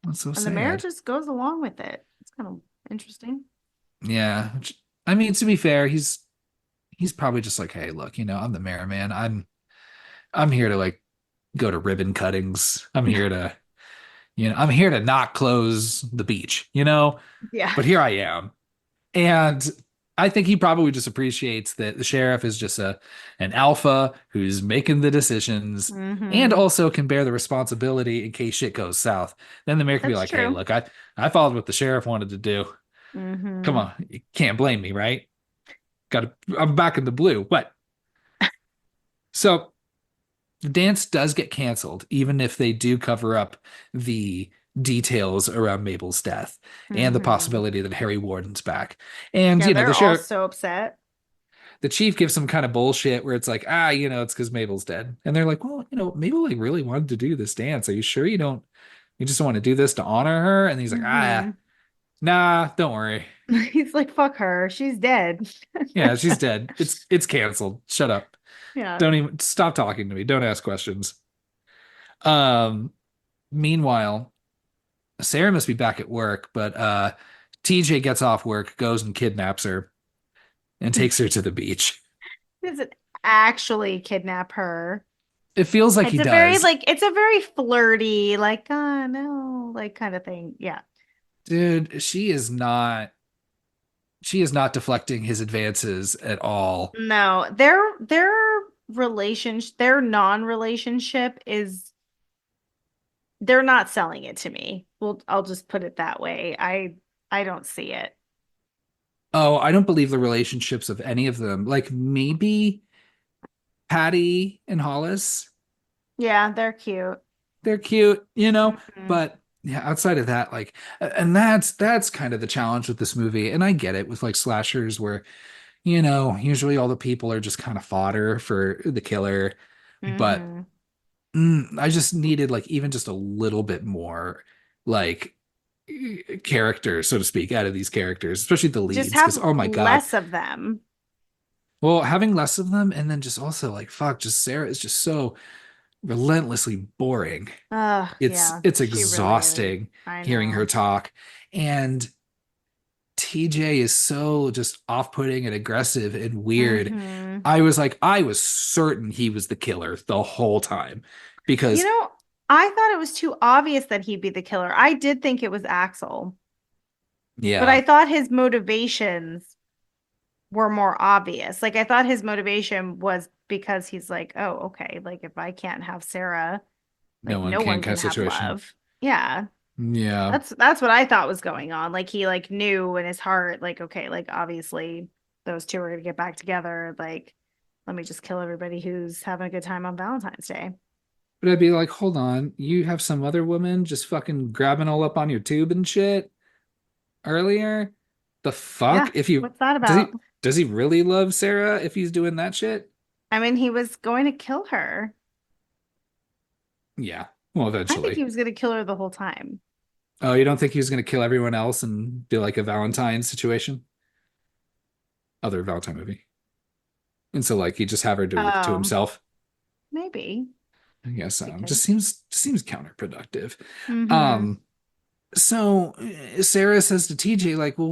That's so And the mayor sad. just goes along with it. It's kind of interesting. Yeah. I mean, to be fair, he's probably just like, hey, look, I'm the mayor, man. I'm here to like go to ribbon cuttings. I'm here to not close the beach. Yeah. But here I am. And I think he probably just appreciates that the sheriff is just an alpha who's making the decisions and Hmm. also can bear the responsibility in case shit goes south. Then the mayor can be That's like, hey, true. look, I followed what the sheriff wanted to do. Come Hmm. on, you can't blame me, right? I'm back in the blue. What? So the dance does get canceled, even if they do cover up the details around Mabel's death and the Hmm. possibility that Harry Warden's back. And, Yeah, they're the all sheriff, so upset. the chief gives some kind of bullshit where it's like, it's because Mabel's dead. And they're like, well, Mabel like really wanted to do this dance. Are you sure you just want to do this to honor her? And he's like, Hmm. nah, don't worry. He's like, fuck her. She's dead. Yeah, she's dead. It's canceled. Shut up. Yeah. Don't even stop talking to me. Don't ask questions. Um, Meanwhile, Sarah must be back at work, but TJ gets off work, goes and kidnaps her and takes her to the beach. Doesn't actually kidnap her. It feels like he does. It's a very flirty, like, no, like kind of thing. Yeah. Dude, she is not. she is not deflecting his advances at all. No, their non-relationship is they're not selling it to me. Well, I'll just put it that way. I don't see it. Oh, I don't believe the relationships of any of them. Like maybe Patty and Hollis, Yeah, they're cute. they're cute, Mhm. but yeah, outside of that, like, and that's kind of the challenge with this movie. And I get it with like slashers where, usually all the people are just kind of fodder for the killer, but Mhm. I just needed like even just a little bit more like character, so to speak, out of these characters, especially the Just leads, because have oh my God. less of them. Well, having less of them and then just also like fuck, just Sarah is just so relentlessly boring. It's Yeah, it's she really is. exhausting I hearing her know. talk. And TJ is so just off-putting and aggressive and weird. Hmm. I was certain he was the killer the whole time You because know, I thought it was too obvious that he'd be the killer. I did think it was Axel, but I yeah, thought his motivations were more obvious. Like I thought his motivation was because he's like, oh, okay, like if I can't have Sarah, no like one no can one kind can of have situation. love. Yeah. Yeah. That's what I thought was going on. Like he like knew in his heart, like, okay, like obviously those two are gonna get back together. Like, let me just kill everybody who's having a good time on Valentine's Day. But I'd be like, hold on, you have some other woman just fucking grabbing all up on your tube and shit earlier? The fuck? Yeah, If you what's that does about? he really love Sarah if he's doing that shit? I mean, he was going to kill her. Yeah. Well, I think he eventually. was going to kill her the whole time. Oh, you don't think he was gonna kill everyone else and do like a Valentine situation? Other Valentine movie. And so like he just have her do it to Oh, himself. maybe I guess he could. just seems counterproductive. Mm-hmm. Um, so Sarah says to TJ, like, well,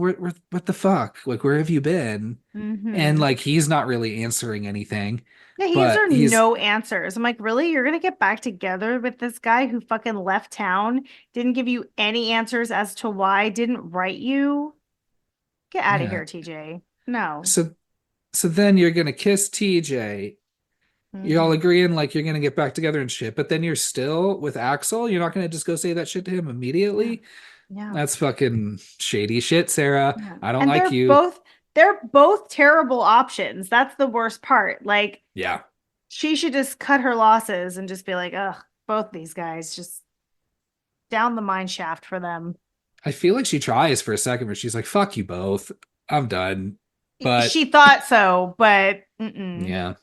what the fuck? Like, where have you been? And Mm-hmm. like he's not really answering anything, Yeah, he gives but her he's no answers. I'm like, really? You're gonna get back together with this guy who fucking left town, didn't give you any answers as to why, didn't write you? Get out of yeah. here, TJ. No. So so then you're gonna kiss TJ. You're all Mm-hmm. agreeing like you're gonna get back together and shit, but then you're still with Axel. You're not gonna just go say that shit to him Yeah. immediately. Yeah. That's fucking shady shit, Sarah. Yeah. I don't And like you. they're both terrible options. That's the worst part. Like Yeah. she should just cut her losses and just be like, ugh, both these guys just down the mine shaft for them. I feel like she tries for a second where she's like, fuck you both. I'm done. But She thought so, but mm-mm. yeah.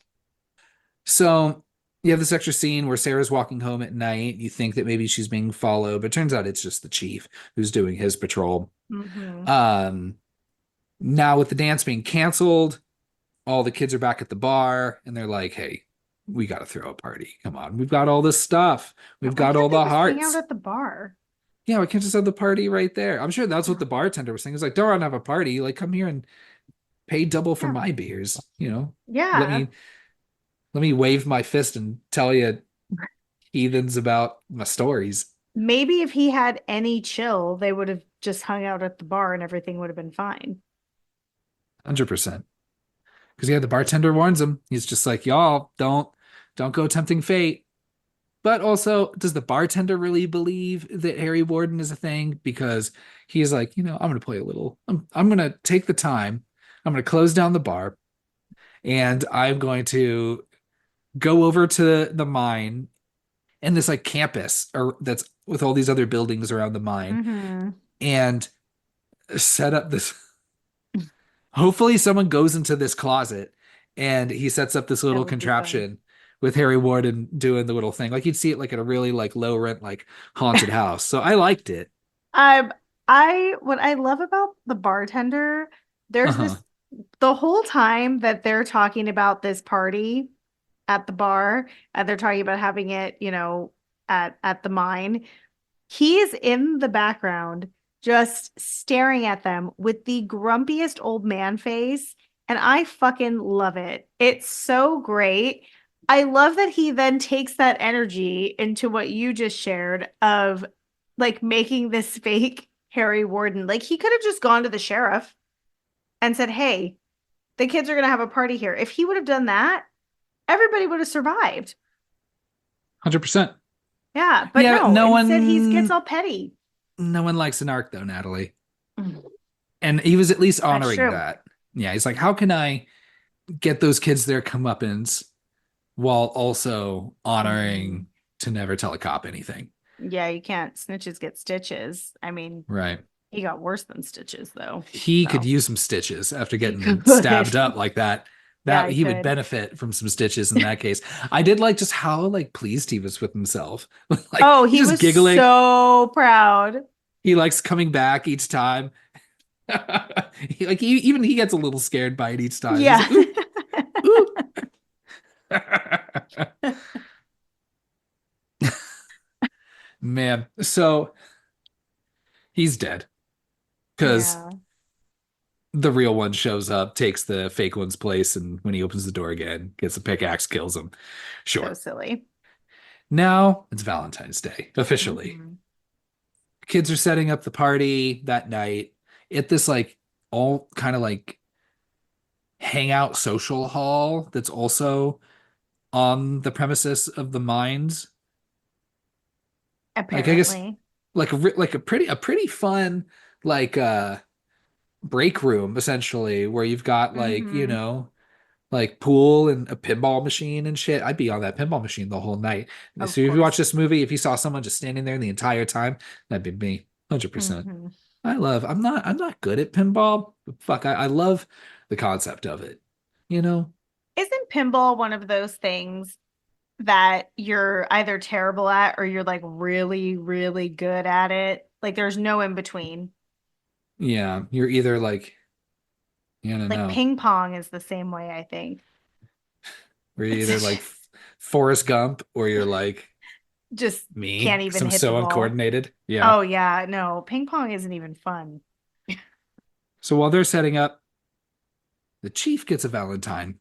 So you have this extra scene where Sarah's walking home at night. You think that maybe she's being followed, but turns out it's just the chief who's doing his patrol. Mm-hmm. Um, Now with the dance being canceled, all the kids are back at the bar and they're like, hey, we got to throw a party. Come on. We've got all this stuff. We've Why got can't all they the just hang out hearts. at the bar? Yeah, we can't just have the party right there. I'm sure that's what the bartender was saying. He's like, don't have a party. Like, come here and pay double for Yeah. my beers. Let Yeah. me let me wave my fist and tell you heathens about my stories. Maybe if he had any chill, they would have just hung out at the bar and everything would have been fine. 100%. Because yeah, the bartender warns him. He's just like, y'all don't go tempting fate. But also, does the bartender really believe that Harry Warden is a thing? Because he's like, I'm gonna play a little. I'm gonna take the time. I'm gonna close down the bar, and I'm going to go over to the mine and this like campus or that's with all these other buildings around the mine Mm-hmm. and set up this. Hopefully, someone goes into this closet and he sets up this That little would be fun. contraption with Harry Warden doing the little thing. Like you'd see it like at a really like low rent like haunted house. So I liked it. Um, I what I love about the bartender, there's Uh-huh. this the whole time that they're talking about this party at the bar, and they're talking about having it, at the mine. He's in the background, just staring at them with the grumpiest old man face. And I fucking love it. It's so great. I love that he then takes that energy into what you just shared of like making this fake Harry Warden. Like he could have just gone to the sheriff and said, "Hey, the kids are going to have a party here." If he would have done that, everybody would have survived. 100%. Yeah, but Yeah, no, instead he gets all petty. no one likes an arc though, Natalie. Mm. And he was at least That's honoring true. that. Yeah, he's like, how can I get those kids their comeuppance while also Mhm. honoring to never tell a cop anything? Yeah, you can't snitches get stitches. I mean, Right. he got worse than stitches though. He could So use some stitches after he getting could. stabbed up like that. Yeah, That I he would could. benefit from some stitches in that case. I did like just how like pleased he was with himself. Like Oh, he's he just was giggling. so proud. He likes coming back each time. Even he gets a little scared by it each time. He's Yeah. like, ooh, ooh. Man, so he's dead because Yeah. the real one shows up, takes the fake one's place, and when he opens the door again, gets a pickaxe, kills him. So Sure. silly. Now it's Valentine's Day, officially. Mhm. Kids are setting up the party that night at this like all kind of like hangout social hall that's also on the premises of the mines. Like I guess Apparently. like a pretty fun like break room essentially where you've got like, Hmm. like pool and a pinball machine and shit. I'd be on that pinball machine the whole night. Of So if you watch course. this movie, if you saw someone just standing there the entire time, that'd be me. 100%. Hmm. I'm not good at pinball, but fuck, I love the concept of it. You know? Isn't pinball one of those things that you're either terrible at or you're like really, really good at it? Like there's no in between. Yeah, you're either like, I don't Like know. ping pong is the same way, I think. We're It's either like Forrest Gump or you're like just me, can't because even I'm hit the so ball. uncoordinated. Yeah. Oh yeah, no, ping pong isn't even fun. So while they're setting up, the chief gets a Valentine.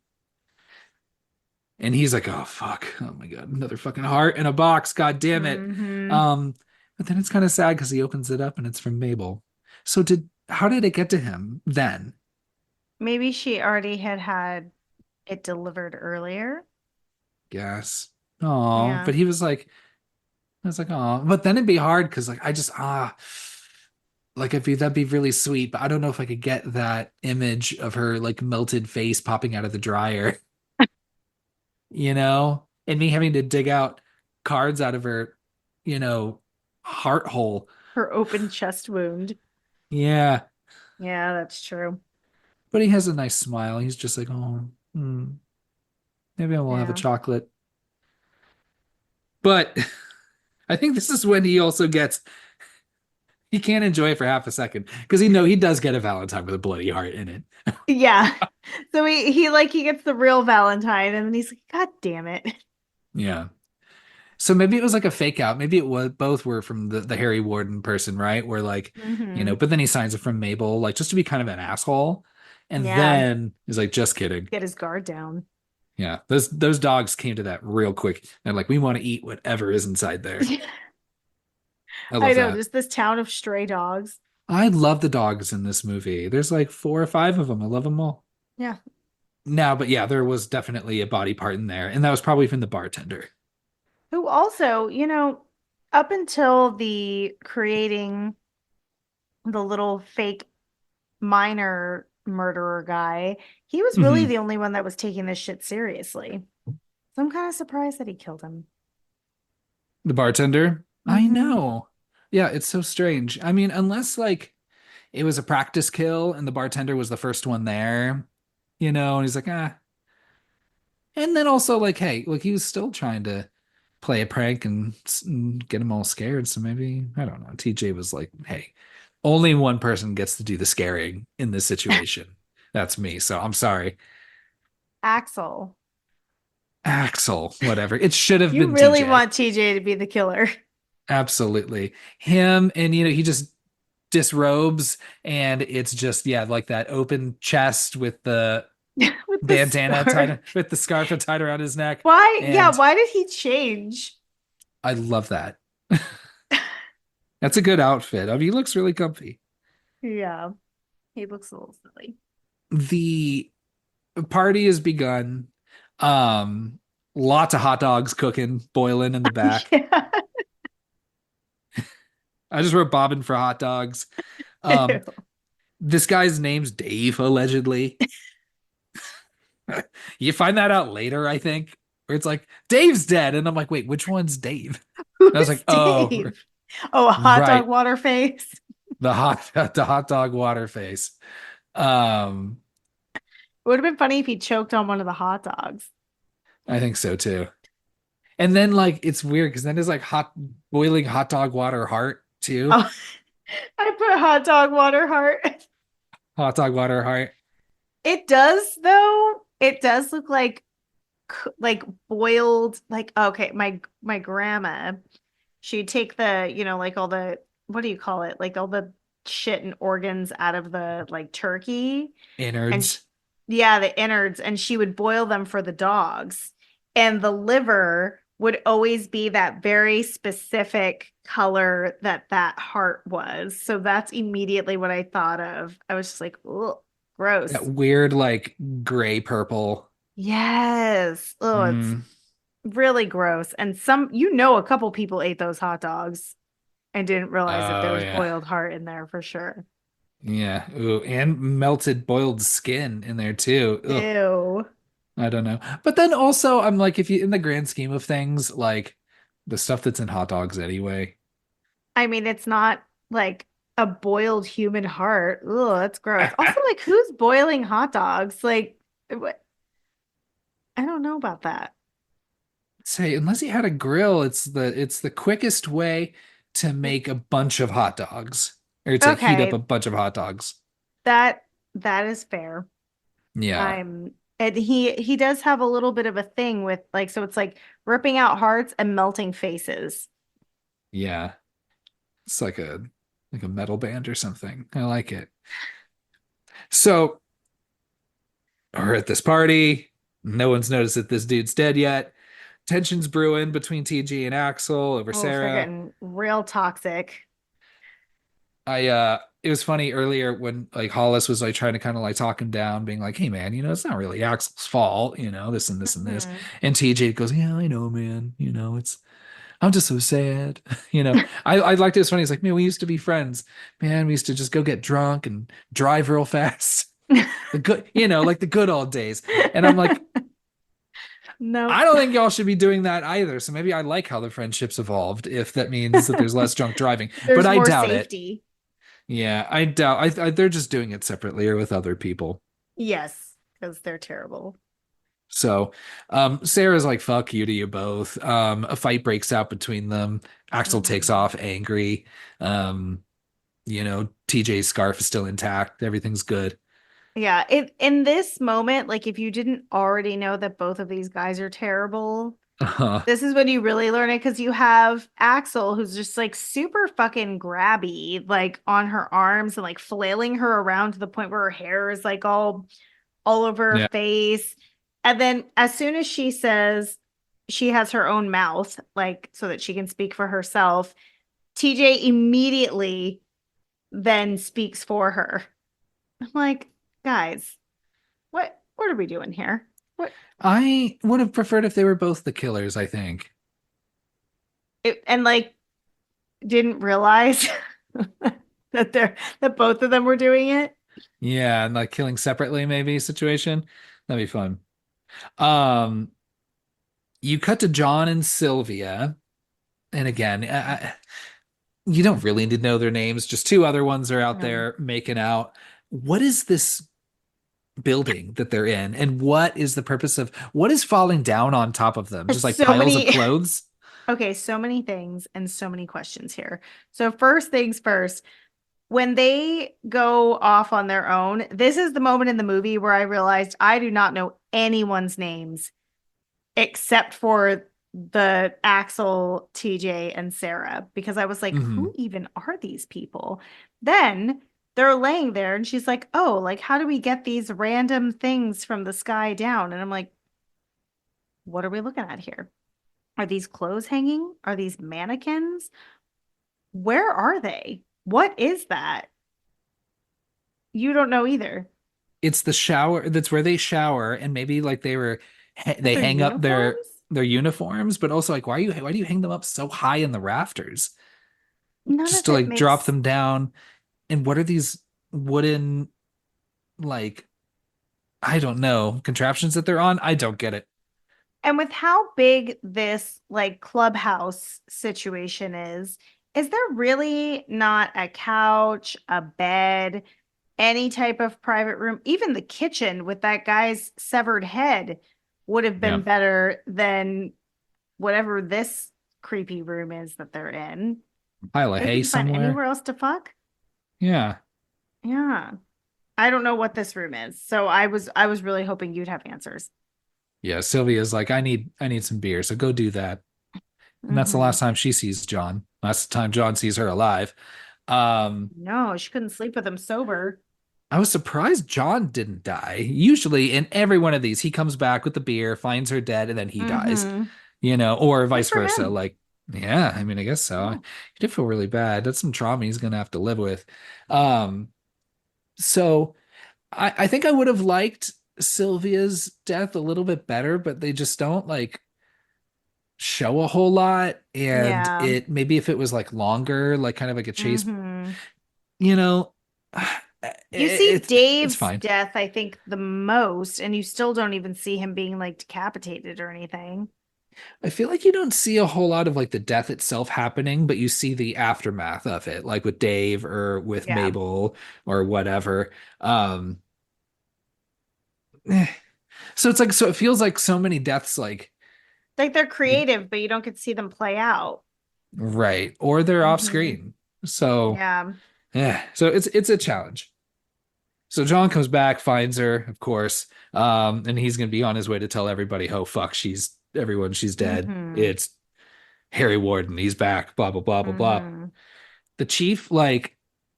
And he's like, oh fuck. Oh my God. Another fucking heart in a box. God damn it. Hmm. Um, but then it's kind of sad because he opens it up and it's from Mabel. So how did it get to him then? Maybe she already had it delivered earlier. Guess. Oh, Yeah. but I was like, oh, but then it'd be hard because like I just like if that'd be really sweet, but I don't know if I could get that image of her like melted face popping out of the dryer, and me having to dig out cards out of her, you know, heart hole. Her open chest wound. Yeah, Yeah, that's true. but he has a nice smile. He's just like, oh, maybe I will have a Yeah. chocolate. But I think this is when he also gets he can't enjoy it for half a second because he does get a Valentine with a bloody heart in it. Yeah. So he gets the real Valentine and then he's like, God damn it. Yeah. So maybe it was like a fake out. Maybe it was both were from the Harry Warden person, right? Where like, Hmm. but then he signs it from Mabel, like just to be kind of an asshole. And Yeah. then he's like, just kidding. Get his guard down. Yeah. Those dogs came to that real quick. And like, we want to eat whatever is inside there. I I love know, that. just this town of stray dogs. I love the dogs in this movie. There's like 4 or 5 of them. I love them all. Yeah. Now, but yeah, there was definitely a body part in there, and that was probably from the bartender. Who also, up until the creating the little fake minor murderer guy, he was really Hmm. the only one that was taking this shit seriously. So I'm kind of surprised that he killed him. The bartender. I Hmm. know. Yeah, it's so strange. I mean, unless like it was a practice kill and the bartender was the first one there, and he's like, ah. And then also like, hey, look, he was still trying to play a prank and get them all scared. So maybe, I don't know. TJ was like, hey, only one person gets to do the scaring in this situation. That's me. So I'm sorry. Axel, Axel, whatever. It should have you been really TJ. want TJ to be the killer. Absolutely. Him and he just disrobes and it's just yeah, like that open chest with the With the bandana scarf. tied with the scarf tied around his neck. Why? Yeah, And why did he change? I love that. That's a good outfit. I mean, he looks really comfy. Yeah, he looks a little silly. The party has begun. Um, Lots of hot dogs cooking, boiling in the back. Yeah. I just wrote bobbing for hot dogs. Um, Ew. this guy's name's Dave, allegedly. You find that out later, I think, where it's like, Dave's dead. And I'm like, wait, which one's Dave? And I was Who's like, oh, Dave? Oh, a hot dog right. water face. The hot dog water face. Um, It would have been funny if he choked on one of the hot dogs. I think so too. And then like it's weird because then there's like hot boiling hot dog water heart too. Oh, I put hot dog water heart. Hot dog water heart. It does though. It does look like boiled like okay, my grandma, she'd take the, like all the what do you call it? Like all the shit and organs out of the like turkey and Innards. yeah, the innards and she would boil them for the dogs. And the liver would always be that very specific color that that heart was. So that's immediately what I thought of. I was just like, "Ugh, That gross." weird like gray purple. Yes. Oh, it's Mm, really gross. And a couple people ate those hot dogs and didn't realize that there oh was yeah. boiled heart in there for sure. Yeah. Ooh, and melted boiled skin in there too. Ugh, Ew. I don't know. But then also I'm like if you in the grand scheme of things, like the stuff that's in hot dogs anyway. I mean, it's not like a boiled human heart. Ugh, that's gross. Also, like, who's boiling hot dogs? Like, what? I don't know about that. Say, unless you had a grill, it's the quickest way to make a bunch of hot dogs or to heat up a Okay, bunch of hot dogs. that that is fair. Yeah. And he does have a little bit of a thing with like, so it's like ripping out hearts and melting faces. Yeah. It's like a metal band or something. I like it. So we're at this party. No one's noticed that this dude's dead yet. Tensions brewing between TG and Axel over Oh, they're Sarah. getting real toxic. I it was funny earlier when like Hollis was like trying to kind of like talk him down, being like, hey man, it's not really Axel's fault, this and this and this. Mhm. And TJ goes, yeah, I know, man. It's I'm just so sad. I liked it. It's funny. It's like, man, we used to be friends. Man, we used to just go get drunk and drive real fast. The good, like the good old days. And I'm like, I Nope. don't think y'all should be doing that either. So maybe I like how the friendships evolved if that means that there's less drunk driving. But There's I more doubt it. safety. Yeah, I doubt. They're just doing it separately or with other people. Yes, because they're terrible. So, Sarah's like, "Fuck you to you both." A fight breaks out between them. Axel takes Mhm. off angry. TJ's scarf is still intact. Everything's good. Yeah, in this moment, like if you didn't already know that both of these guys are terrible, Uh, this is when you really learn it because you have Axel who's just like super fucking grabby, like on her arms and like flailing her around to the point where her hair is like all over her yeah. face. And then as soon as she says she has her own mouth, like so that she can speak for herself, TJ immediately then speaks for her. I'm like, guys, what are we doing here? What I would have preferred if they were both the killers, I think. and like didn't realize that both of them were doing it. Yeah, and like killing separately, maybe situation. That'd be fun. Um, you cut to John and Sylvia, and again, you don't really need to know their names. Just two other ones are out No. there making out. What is this building that they're in, and what is the purpose of what is falling down on top of them? Just like So piles of many clothes? okay, so many things and so many questions here. So first things first, when they go off on their own, this is the moment in the movie where I realized I do not know anyone's names except for the Axel, TJ, and Sarah, because I was like, who Hmm. even are these people? Then they're laying there and she's like, oh, like, how do we get these random things from the sky down? And I'm like, what are we looking at here? Are these clothes hanging? Are these mannequins? Where are they? What is that? You don't know either. it's the shower. That's where they shower, and maybe like But they their hang up uniforms? their uniforms, but also like why do you hang them up so high in the rafters None just of to it like drop makes. them down? And what are these wooden like I don't know contraptions that they're on? I don't get it. And with how big this like clubhouse situation is there really not a couch, a bed, any type of private room? Even the kitchen with that guy's severed head would have Yeah, been better than whatever this creepy room is that they're in. pile of They hay couldn't find somewhere. anywhere else to fuck. Yeah. Yeah. I don't know what this room is. So I was really hoping you'd have answers. Yeah, Sylvia's like, I need some beer, so go do that. And that's the Hmm. last time she sees John. That's the time John sees her alive. Um, No, she couldn't sleep with him sober. I was surprised John didn't die. Usually in every one of these, he comes back with the beer, finds her dead, and then he dies, Hmm. or Good vice for versa. him. Like, yeah, I mean, I guess so. Yeah. He did feel really bad. That's some trauma he's gonna have to live with. Um, so I think I would have liked Sylvia's death a little bit better, but they just don't like show a whole lot. And Yeah. it maybe if it was like longer, like kind of like a chase, Hmm. you know, You see it's Dave's fine. death, I think, the most, and you still don't even see him being like decapitated or anything. I feel like you don't see a whole lot of like the death itself happening, but you see the aftermath of it, like with Dave or with Yeah. Mabel or whatever. Um, eh. So it's like so it feels like so many deaths like Like they're you creative, but you don't get to see them play out. right or they're off Hmm. screen. So Yeah. yeah, so it's a challenge. So John comes back, finds her, of course, and he's gonna be on his way to tell everybody, "Oh fuck, she's dead. Hmm. It's Harry Warden. He's back." Blah blah blah blah blah. Hmm. The chief like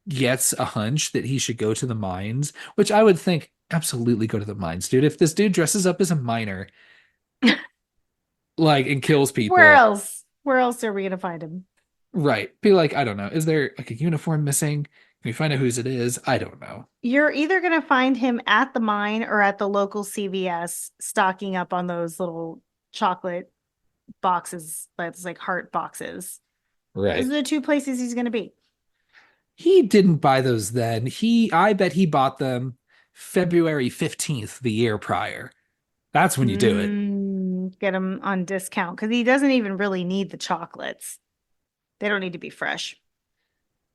gets a hunch that he should go to the mines, which I would think absolutely go to the mines, dude. If this dude dresses up as a miner, like and kills Where people, else? Where else are we gonna find him? right? Be like, I don't know, is there like a uniform missing? Can we find out whose it is? I don't know. You're either gonna find him at the mine or at the local CVS stocking up on those little chocolate boxes, that's like heart boxes. Those Right. are the two places he's gonna be. He didn't buy those then. I bet he bought them February 15th, the year prior. That's when you do it. Get him on discount because he doesn't even really need the chocolates. They don't need to be fresh.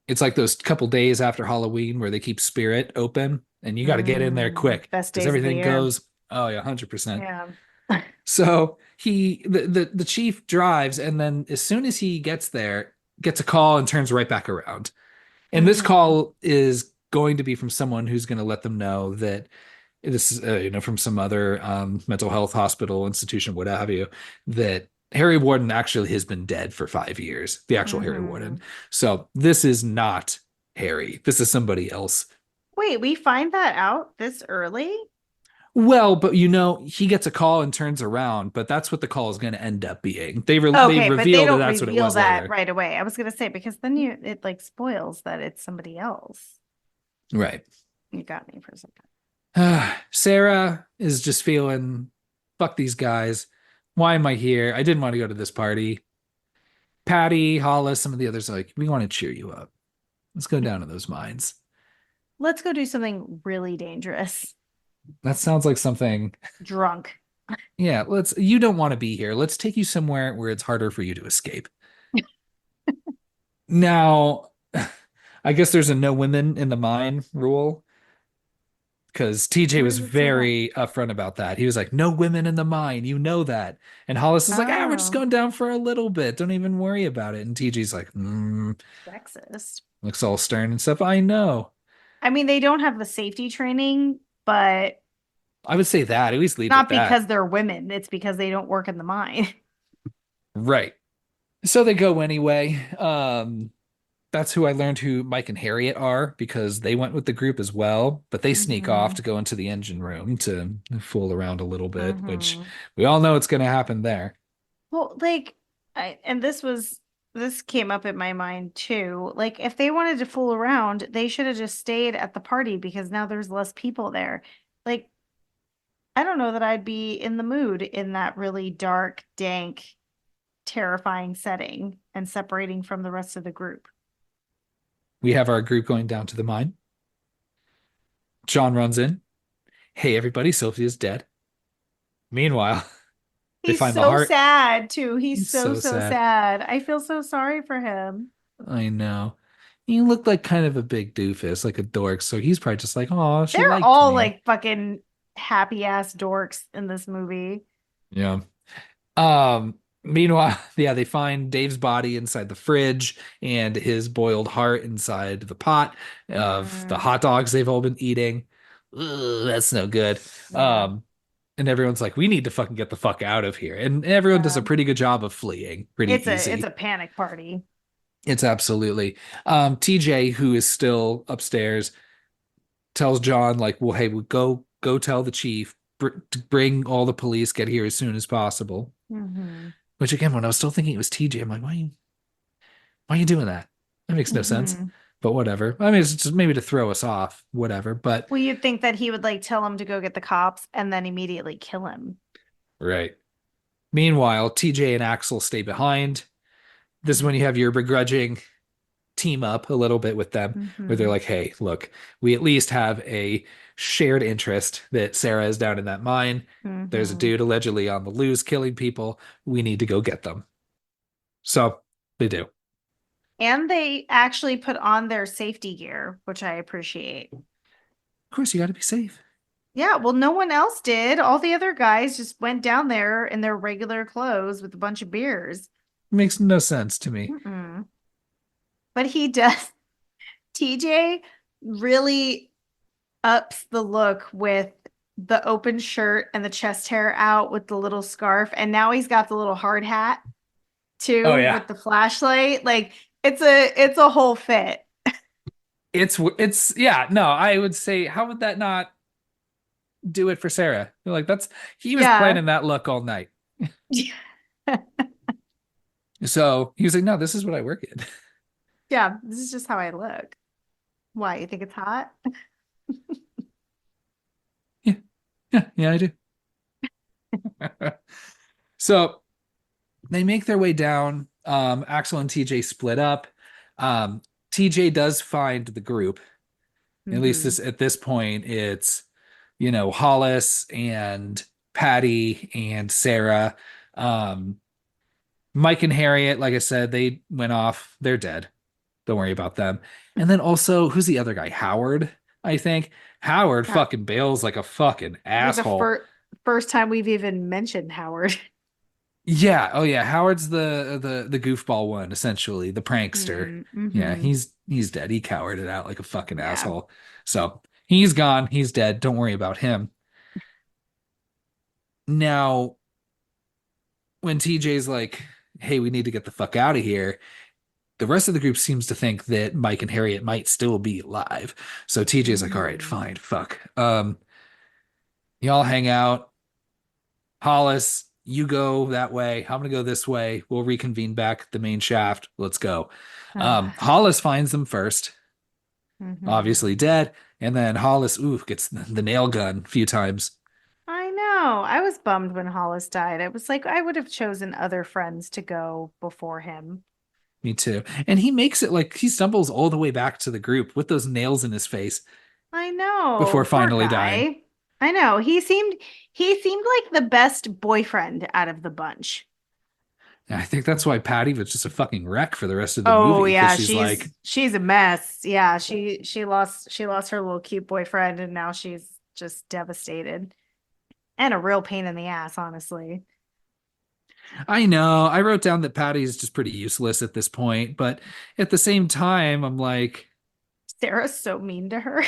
It's like those couple days after Halloween where they keep Spirit open and you got to get in there quick Best because days of the everything year. goes, oh yeah, 100%. Yeah. So the chief drives and then as soon as he gets there, gets a call and turns right back around. And this Hmm. call is going to be from someone who's going to let them know that this is from some other mental health hospital institution, what have you, that Harry Warden actually has been dead for 5 years, the actual Harry Warden. Hmm. So this is not Harry. This is somebody else. Wait, we find that out this early? Well, but he gets a call and turns around, but that's what the call is going to end up being. They Okay, but they reveal that don't that's what it reveal was that later. right away. I was gonna say because then it like spoils that it's somebody else. Right. You got me for a second. Sarah is just feeling, fuck these guys. Why am I here? I didn't want to go to this party. Patty, Hollis, some of the others are like, we want to cheer you up. Let's go down to those mines. Let's go do something really dangerous. That sounds like something. Drunk. Yeah, you don't want to be here. Let's take you somewhere where it's harder for you to escape. Now, I guess there's a no women in the mine rule because TJ Where was does it say that? very upfront about that. He was like, no women in the mine, you know that. And Hollis is like, we're just Oh, going down for a little bit. Don't even worry about it. And TJ's like, sexist. looks all stern and stuff. I know. I mean, they don't have the safety training, but I would say that. At least lead with not that. because they're women. It's because they don't work in the mine. Right. So they go anyway. That's who I learned who Mike and Harriet are because they went with the group as well, but they sneak off Hmm. to go into the engine room to fool around a little bit, which Hmm. we all know it's going to happen there. Well, like, and this came up in my mind too. Like, if they wanted to fool around, they should have just stayed at the party because now there's less people there. Like, I don't know that I'd be in the mood in that really dark, dank, terrifying setting and separating from the rest of the group. We have our group going down to the mine. John runs in. Hey, everybody, Sophia's dead. Meanwhile, they He's find the so heart. sad too. He's He's so, so so sad. sad. I feel so sorry for him. I know. He looked like kind of a big doofus, like a dork. So he's probably just like, oh, she They're liked all me. like fucking happy ass dorks in this movie. Yeah. Meanwhile, yeah, they find Dave's body inside the fridge and his boiled heart inside the pot of the Mm, hot dogs they've all been eating. Ugh, that's no good. yeah. Um, and everyone's like, we need to fucking get the fuck out of here. And everyone does Yeah. a pretty good job of fleeing, pretty It's a easy. panic party. It's absolutely. TJ, who is still upstairs, tells John, like, well, hey, we go tell the chief, to bring all the police, get here as soon as possible. Hmm. Which again, when I was still thinking it was TJ, I'm like, why are you doing that? That makes no sense. Hmm. But whatever. I mean, it's just maybe to throw us off, whatever. But Well, you'd think that he would like tell him to go get the cops and then immediately kill him. right. Meanwhile, TJ and Axel stay behind. This is when you have your begrudging team up a little bit with them, where they're Hmm. like, hey, look, we at least have a shared interest that Sarah is down in that mine. There's a Hmm. dude allegedly on the loose killing people. We need to go get them. So they do. Of And they actually put on their safety gear, which I appreciate. course, you got to be safe. Yeah, well, no one else did. All the other guys just went down there in their regular clothes with a bunch of beers. Makes no sense to me. Mm-mm. But he does. TJ really ups the look with the open shirt and the chest hair out with the little scarf. And now he's got the little hard hat Oh too yeah. with the flashlight. Like it's a whole fit. It's yeah, no, I would say how would that not do it for Sarah? You're like that's he was Yeah. planning that look all night. So he was like, no, this is what I work in. Yeah, this is just how I look. Why, you think it's hot? Yeah, yeah, I do. So they make their way down. Axel and TJ split up. TJ does find the group. At least Hmm. this at this point, it's Hollis and Patty and Sarah. Um, Mike and Harriet, like I said, they went off. They're dead. Don't worry about them. And then also, who's the other guy? Howard, I think. Howard Yeah. fucking bails like a fucking Like the asshole. first time we've even mentioned Howard. Yeah, oh yeah, Howard's the goofball one, essentially, the prankster. Yeah, Mm-hmm. he's dead. He cowered it out like a fucking Yeah. asshole. So he's gone. He's dead. Don't worry about him. Now, when TJ's like, "Hey, we need to get the fuck out of here," the rest of the group seems to think that Mike and Harriet might still be alive. So TJ's like, "All right, Hmm. fine, fuck. Y'all hang out. Hollis, you go that way. I'm gonna go this way. We'll reconvene back at the main shaft. Let's go." Hollis finds them first, Hmm. obviously dead, and then Hollis, ooh, gets the nail gun a few times. I know. I was bummed when Hollis died. I was like, I would have chosen other friends to go before him. Me too. And he makes it like he stumbles all the way back to the group with those nails in his face I before know. Poor finally dying. guy. I know. He seemed like the best boyfriend out of the bunch. And I think that's why Patty was just a fucking wreck for the rest of the Oh movie because yeah, she's like, she's a mess. Yeah, she lost her little cute boyfriend and now she's just devastated. And a real pain in the ass, honestly. I know. I wrote down that Patty is just pretty useless at this point, but at the same time, I'm like, Sarah's so mean to her.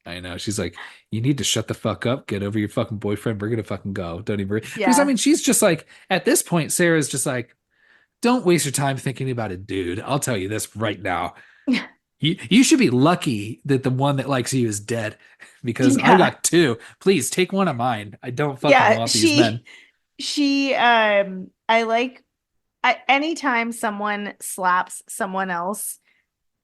I know. She's like, you need to shut the fuck up, get over your fucking boyfriend. We're gonna fucking go. Don't even because I Yeah. mean, she's just like at this point, Sarah's just like, don't waste your time thinking about a dude. I'll tell you this right now. You should be lucky that the one that likes you is dead because I've Yeah. got two. Please take one of mine. I don't fucking Yeah, want these men. she I anytime someone slaps someone else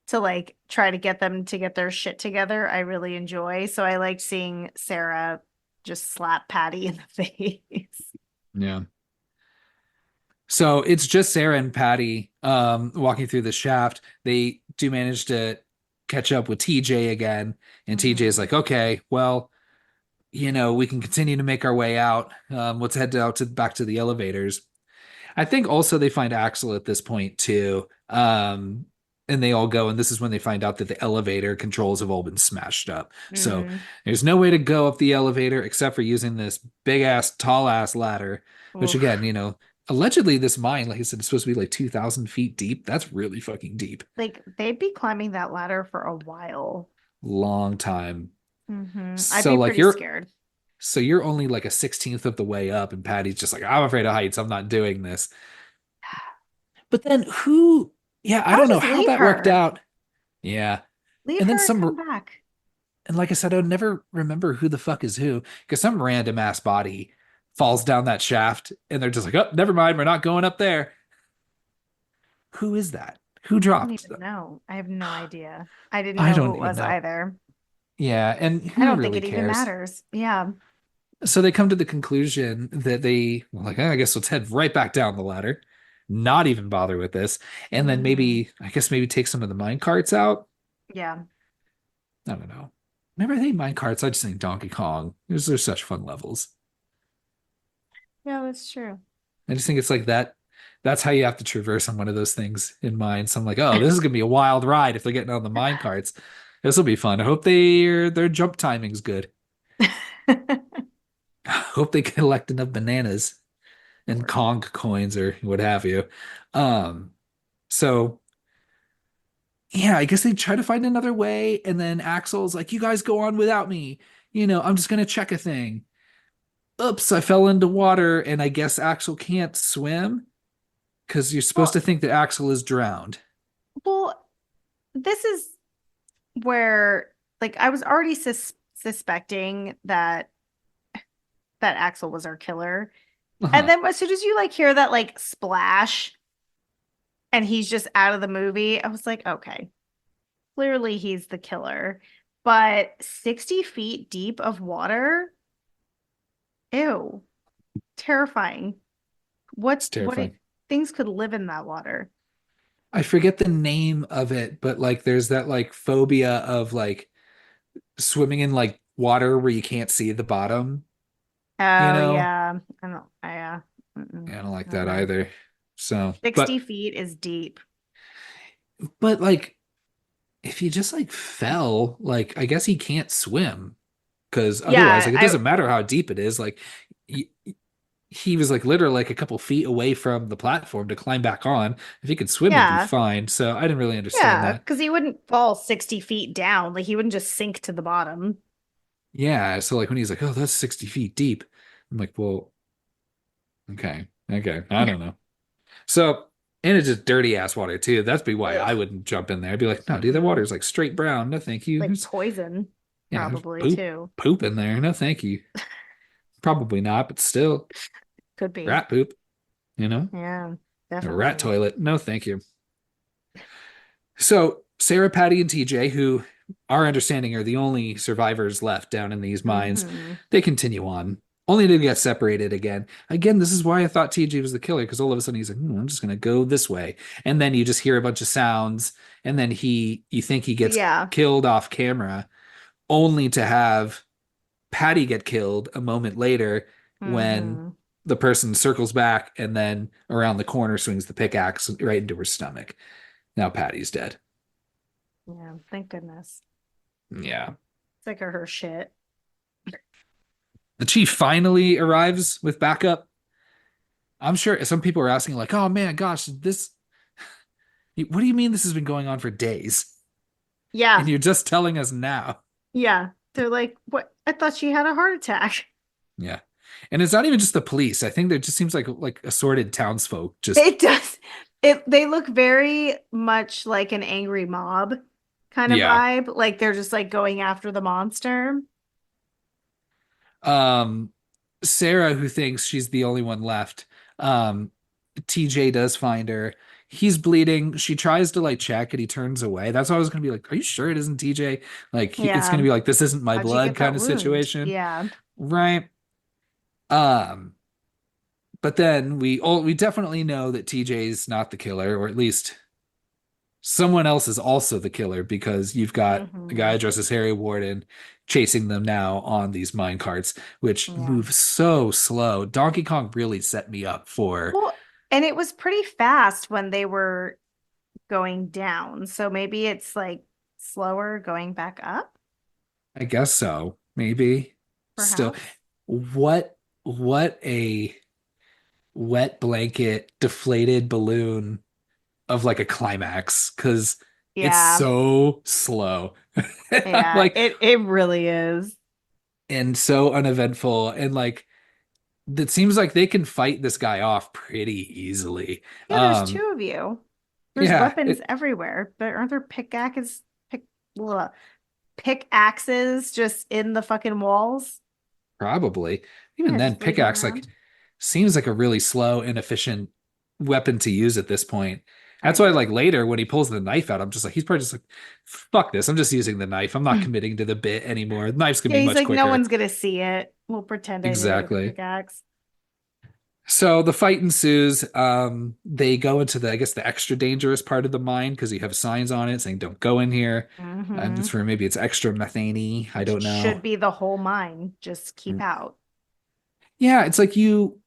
to like try to get them to get their shit together, I really enjoy. So I liked seeing Sarah just slap Patty in the face. Yeah. So it's just Sarah and Patty walking through the shaft. They do manage to catch up with TJ again, and TJ is Hmm. like, "Okay, well, we can continue to make our way out. Let's head out to back to the elevators." I think also they find Axel at this point too. And they all go, and this is when they find out that the elevator controls have all been smashed up. So Hmm. there's no way to go up the elevator except for using this big ass, tall ass ladder, which again, Oof. allegedly this mine, like I said, is supposed to be like 2,000 feet deep. That's really fucking deep. Like they'd be climbing that ladder for a while. Long time. I'd So be like pretty scared. you're only like a 16th of the way up, and Patty's just like, I'm afraid of heights. I'm not doing this. But then yeah, I I would don't know just how leave that worked her. out. Yeah. Leave And then her and come back. and like I said, I would never remember who the fuck is who because some random ass body falls down that shaft and they're just like, oh, never mind. We're not going up there. Who is that? Who I don't dropped even them? know. I have no idea. I didn't I know who don't it even was know. either. Yeah. And I who don't think really it even cares? matters. Yeah. So they come to the conclusion that like, I guess let's head right back down the ladder, not even bother with this. And then Hmm. I guess maybe take some of the mine carts out. Yeah. I don't know. Whenever I think mine carts, I just think Donkey Kong. They're such fun levels. Yeah, that's true. I just think it's like that. That's how you have to traverse on one of those things in mine. So I'm like, oh, this is gonna be a wild ride if they're getting on the mine carts. This will be fun. I hope their jump timing's good. I hope they collect enough bananas and Lord. Kong coins or what have you. Um, so yeah, I guess they try to find another way, and then Axel's like, "You guys go on without me. I'm just gonna check a thing." Oops, I fell into water, and I guess Axel can't swim because you're supposed Well, to think that Axel is drowned. well, this is where like I was already suspecting that Axel was our killer. And Uh-huh. then as soon as you like hear that like splash and he's just out of the movie, I was like, okay, clearly he's the killer. But 60 feet deep of water, ew, terrifying. It's What terrifying. things could live in that water? I forget the name of it, but like there's that like phobia of like swimming in like water where you can't see the bottom, you Oh know? yeah. I don't I mm-mm, Yeah, I don't like no that way. either. So, 60 feet is deep. but like if you just like fell, like I guess he can't swim because otherwise, Yeah, like it doesn't matter how deep it is. Like he, he was like literally like a couple feet away from the platform to climb back on. If he could swim, he'd be yeah. fine. So I didn't really understand Yeah, that. because he wouldn't fall 60 feet down. Like he wouldn't just sink to the bottom. Yeah. So like when he's like, oh, that's 60 feet deep. I'm like, well, okay. Okay. I don't know. So, and it's just dirty ass water too. That's be why I Ugh. wouldn't jump in there. I'd be like, no, dude, that water Mm-mm. is like straight brown. No, thank you. Like poison, There's probably too. poop in there. No, thank you. Probably not, but still, Could be. rat poop, you know, Yeah, a rat definitely. toilet. No, thank you. So Sarah, Patty, and TJ, who our understanding are the only survivors left down in these mines, Hmm. they continue on, only to get separated again. Again, this is why I thought TJ was the killer, because all of a sudden he's like, I'm just gonna go this way. And then you just hear a bunch of sounds, and then you think he gets Yeah. killed off camera, only to have Patty get killed a moment later when Hmm. the person circles back and then around the corner swings the pickaxe right into her stomach. Now Patty's dead. Yeah, thank goodness. Yeah. Sick of her shit. The chief finally arrives with backup. I'm sure some people are asking, like, oh man, gosh, what do you mean this has been going on for days? And Yeah, you're just telling us now. yeah. They're like, what? I thought she had a heart attack. Yeah. And it's not even just the police. I think there just seems like assorted townsfolk just, It does. They look very much like an angry mob kind of yeah. vibe. Like they're just like going after the monster. Um, Sarah, who thinks she's the only one left, um, TJ does find her. He's bleeding. She tries to like check and he turns away. That's why I was gonna be like, are you sure it isn't TJ? Like it's Yeah. gonna be like this isn't my How'd you blood get kind that of wound? situation. Yeah. Right. Um, but then we definitely know that TJ's not the killer, or at least someone else is also the killer because you've got a guy Hmm. dressed as Harry Warden chasing them now on these mine carts, which Yeah. move so slow. Donkey Kong really set me up for, Well, and it was pretty fast when they were going down. So maybe it's like slower going back up, I guess so, maybe. Still, perhaps. what a wet blanket deflated balloon of like a climax because it's Yeah. so slow. I'm Yeah, like, it really is. and so uneventful and like it seems like they can fight this guy off pretty easily. Yeah, there's two of you. There's Yeah, weapons everywhere, but aren't there ugh, pickaxes just in the fucking walls? probably. Even Yeah, then, just leaving pickaxe like around. seems like a really slow, inefficient weapon to use at this point. I That's why, agree. like later when he pulls the knife out, I'm just like, he's probably just like, fuck this. I'm just using the knife. I'm not committing to the bit anymore. The knife's gonna Yeah, be he's much like, no quicker. one's gonna see it. We'll pretend I did it with the Exactly. pickaxe. So the fight ensues. They go into the, I guess, the extra dangerous part of the mine because you have signs on it saying "Don't go in here." And it's Hmm. for maybe it's extra methane. I Which don't should know. be the whole mine. Just keep Mm. out. Yeah, it's like you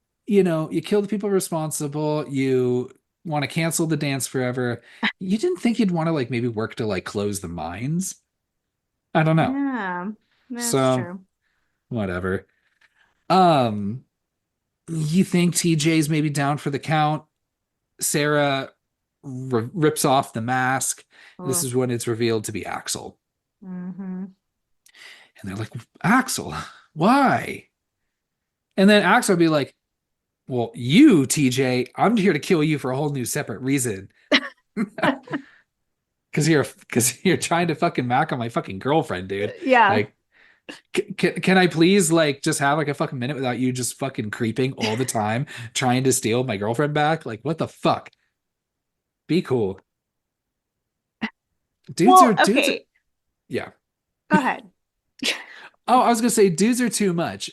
know, you kill the people responsible. You want to cancel the dance forever. You didn't think you'd want to like maybe work to like close the mines. I don't know. Yeah, that's So true. whatever. Um, you think TJ's maybe down for the count? Sarah rips off the mask. This Oh. is when it's revealed to be Axel. Hmm. And they're like, Axel, why? And then Axel will be like, well, you, TJ, I'm here to kill you for a whole new separate reason. Because you're trying to fucking mac on my fucking girlfriend, dude. Yeah. Like, can I please like just have like a fucking minute without you just fucking creeping all the time, trying to steal my girlfriend back? Like, what the fuck? Be cool. Well, Dudes are, okay. yeah. Go ahead. Oh, I was gonna say dudes are too much.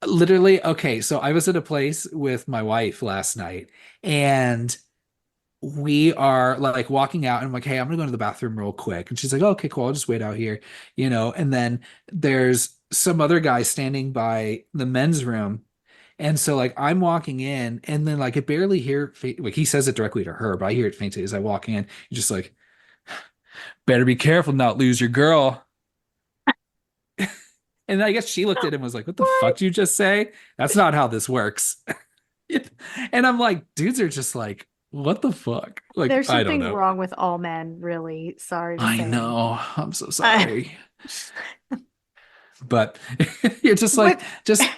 Literally, okay, so I was at a place with my wife last night and we are like walking out and I'm like, hey, I'm gonna go to the bathroom real quick. And she's like, oh, okay, cool, I'll just wait out here, and then there's some other guy standing by the men's room. And so like I'm walking in and then like I barely hear like he says it directly to her, but I hear it faintly as I walk in. You're just like, better be careful not lose your girl. And I guess she looked at him and was like, what the What? fuck did you just say? That's not how this works. And I'm like, dudes are just like, what the fuck? Like, There's I don't something know. wrong with all men, really. Sorry to I say. know. I'm so Uh, sorry. But you're just like, what just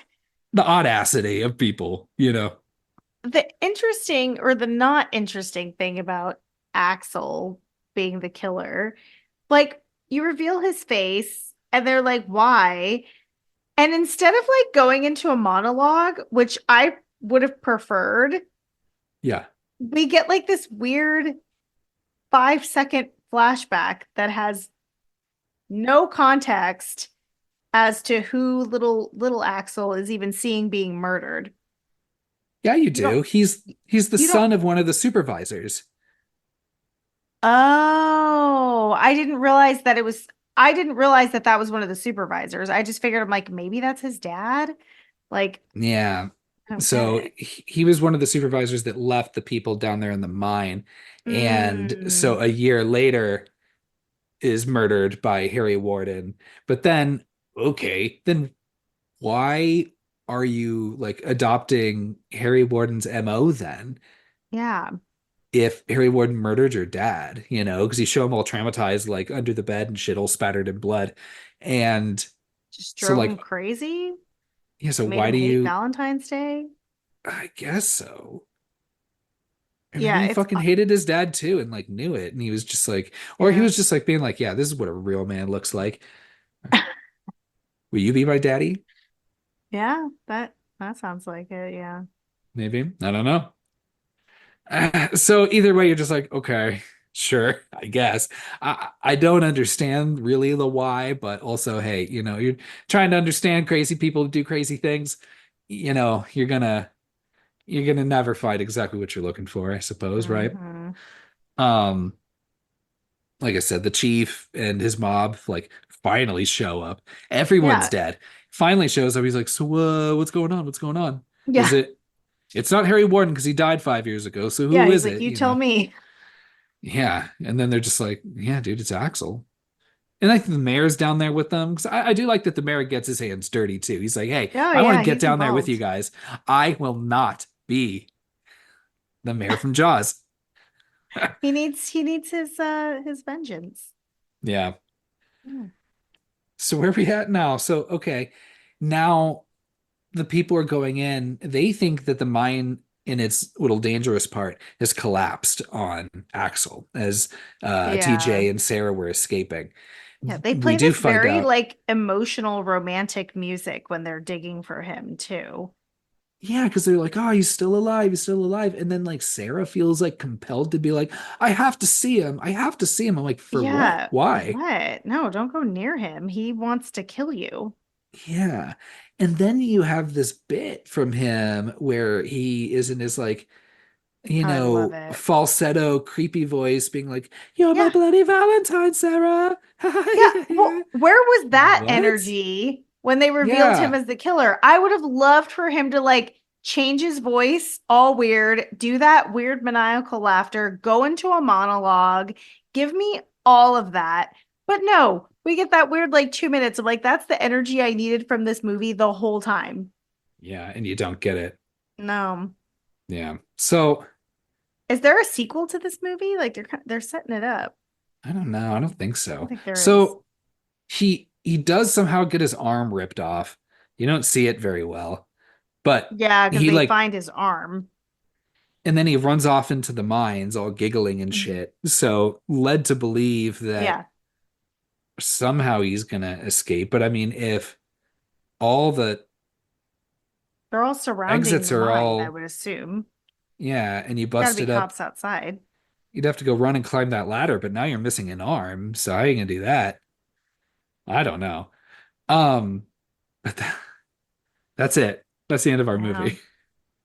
the audacity of people. the interesting or the not interesting thing about Axel being the killer, like you reveal his face and they're like, why? And instead of like going into a monologue, which I would have preferred, Yeah. we get like this weird 5-second flashback that has no context as to who little Axel is even seeing being murdered. Yeah, you You don't do. He's the you don't son of one of the supervisors. Oh, I didn't realize that that was one of the supervisors. I just figured I'm like maybe that's his dad. Like Yeah. I don't get So it. he was one of the supervisors that left the people down there in the mine. And so Mm, a year later is murdered by Harry Warden. But then, okay, then why are you like adopting Harry Warden's MO then? yeah. If Harry Warden murdered your dad, because you show him all traumatized, like under the bed and shit all spattered in blood. And Just so drove like, him crazy, yeah, so made why him do hate you, Valentine's Day. I guess so. And maybe Yeah, he it's fucking hated his dad too and like knew it. And he was just like, or he yeah. was just like being like, yeah, this is what a real man looks like. Will you be my daddy? Yeah, that sounds like it. Yeah. Maybe. I don't know. So either way, you're just like, okay, sure, I guess. I don't understand really the why, but also, hey, you're trying to understand crazy people who do crazy things. You're gonna never find exactly what you're looking for, I suppose, right? Hmm. Um, like I said, the chief and his mob like finally show up. Everyone's Yeah. dead. Finally shows up. He's like, so what's going on? What's going on? Is Yeah. it? It's not Harry Warden because he died 5 years ago. So Yeah. who He's is like, it? you tell me. Yeah. And then they're just like, yeah, dude, it's Axel. And I think the mayor's down there with them because I do like that the mayor gets his hands dirty too. He's like, hey, Oh, I want to yeah. get He's down there with you involved. guys. I will not be the mayor from Jaws. He needs his vengeance. Yeah. Yeah. So where are we at now? So, okay. Now the people are going in. They think that the mine in its little dangerous part has collapsed on Axel as Yeah. TJ and Sarah were escaping. Yeah. They We play do this find very out. like emotional romantic music when they're digging for him too. Yeah, because they're like, oh, he's still alive. He's still alive. And then like Sarah feels like compelled to be like, I have to see him. I have to see him. I'm like, for what? Yeah. Why? What? No, don't go near him. He wants to kill you. Yeah. And then you have this bit from him where he is in his like, Oh, I love it. falsetto, creepy voice being like, you're my Yeah. bloody Valentine, Sarah. Yeah. Well, where was that What? energy when they revealed him Yeah. as the killer? I would have loved for him to like change his voice all weird, do that weird maniacal laughter, go into a monologue, give me all of that. But no, we get that weird like 2 minutes of like, that's the energy I needed from this movie the whole time. Yeah. And you don't get it. No. Yeah. So Is there a sequel to this movie? Like they're setting it up. I don't know. I don't think I don't so. think there is. So he does somehow get his arm ripped off. You don't see it very well, but Yeah, because he they like, find his arm. and then he runs off into the mines, all giggling and Mhm. shit. So led to believe that Yeah, somehow he's gonna escape. But I mean, if all the they're all surrounding exits the are mine, I all, would assume. yeah, and you Got to be busted up, cops outside. you'd have to go run and climb that ladder. But now you're missing an arm, so how are you gonna do that? I don't know. Um, but that's it. That's the end of our Yeah, movie.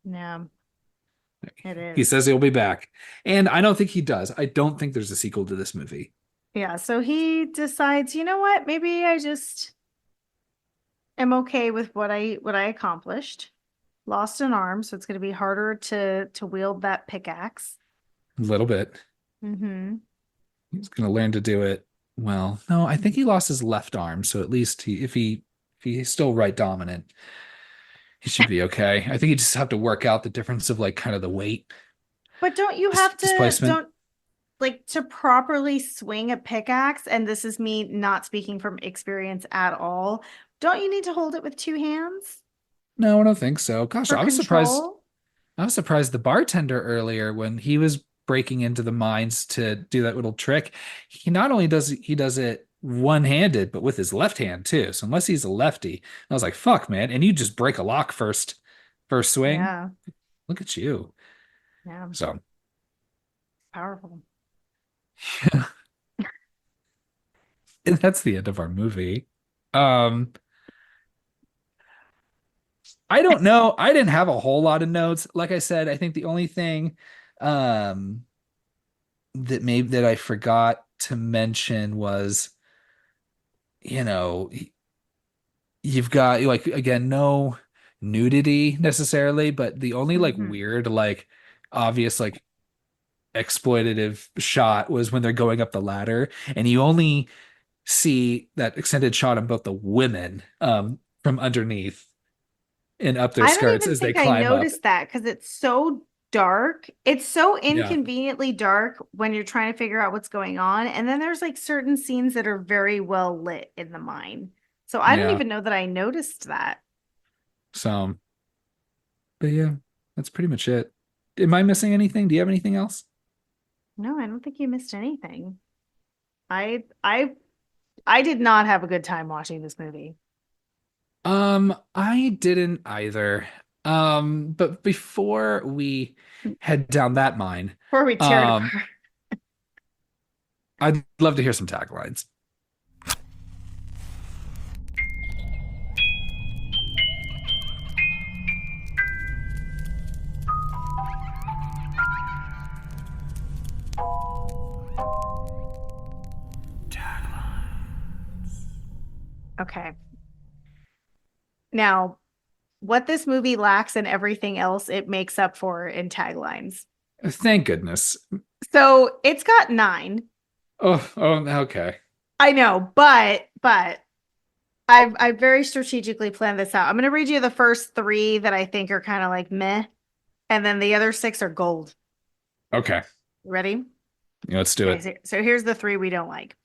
yeah, it He is. says he'll be back. And I don't think he does. I don't think there's a sequel to this movie. Yeah, so he decides, you know what? Maybe I just am okay with what I accomplished. Lost an arm, so it's going to be harder to wield that pickaxe. A little bit. Mm-hmm. He's gonna learn to do it. Well, no, I think he lost his left arm, so at least if he's still right dominant, he should be okay. I think you just have to work out the difference of like kind of the weight But don't you have to displacement. don't like to properly swing a pickaxe, and this is me not speaking from experience at all. Don't you need to hold it with two hands No, I don't think so. Gosh, for I was surprised. control? I was surprised the bartender earlier when he was breaking into the mines to do that little trick. He not only does it one-handed, but with his left hand too. So unless he's a lefty, I was like, fuck, man. And you just break a lock first swing. Yeah, Look at you. yeah, So powerful. and that's the end of our movie. Um, I don't know. I didn't have a whole lot of notes. Like I said, I think the only thing um that I forgot to mention was, you know, you've got like again, no nudity necessarily, but the only like Hmm. weird, like obvious, like exploitative shot was when they're going up the ladder, and you only see that extended shot of both the women from underneath and up their I don't skirts even as they think I climb up. noticed that because it's so dark. It's so Yeah. inconveniently dark when you're trying to figure out what's going on. And then there's like certain scenes that are very well lit in the mine. So I don't Yeah. even know that I noticed that. So, but yeah, that's pretty much it. Am I missing anything? Do you have anything else? No, I don't think you missed anything. I I I did not have a good time watching this movie. I didn't either. But before we head down that mine, Before we tear it um, apart. I'd love to hear some taglines. Okay. Now, what this movie lacks and everything else it makes up for in taglines. Thank goodness. So it's got nine. Okay. I know, but I've very strategically planned this out. I'm gonna read you the first three that I think are kind of like meh, and then the other six are gold. Okay. Ready? Yeah, let's do Okay, it. so here's the three we don't like.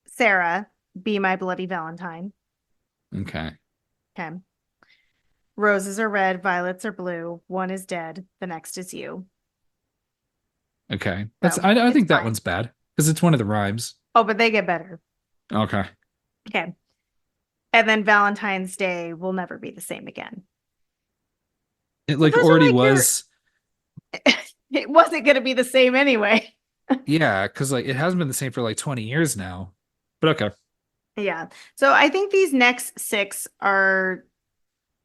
Sarah, be my bloody Valentine. Okay. Okay. Roses are red, violets are blue. One is dead, the next is you. Okay. That's So I it's think that fine. one's bad because it's one of the rhymes. Oh, but they get better. Okay. Okay. And then Valentine's Day will never be the same again. It So like those are already like your, was. it wasn't going to be the same anyway. Yeah, because like it hasn't been the same for like 20 years now. But okay. Yeah. So I think these next six are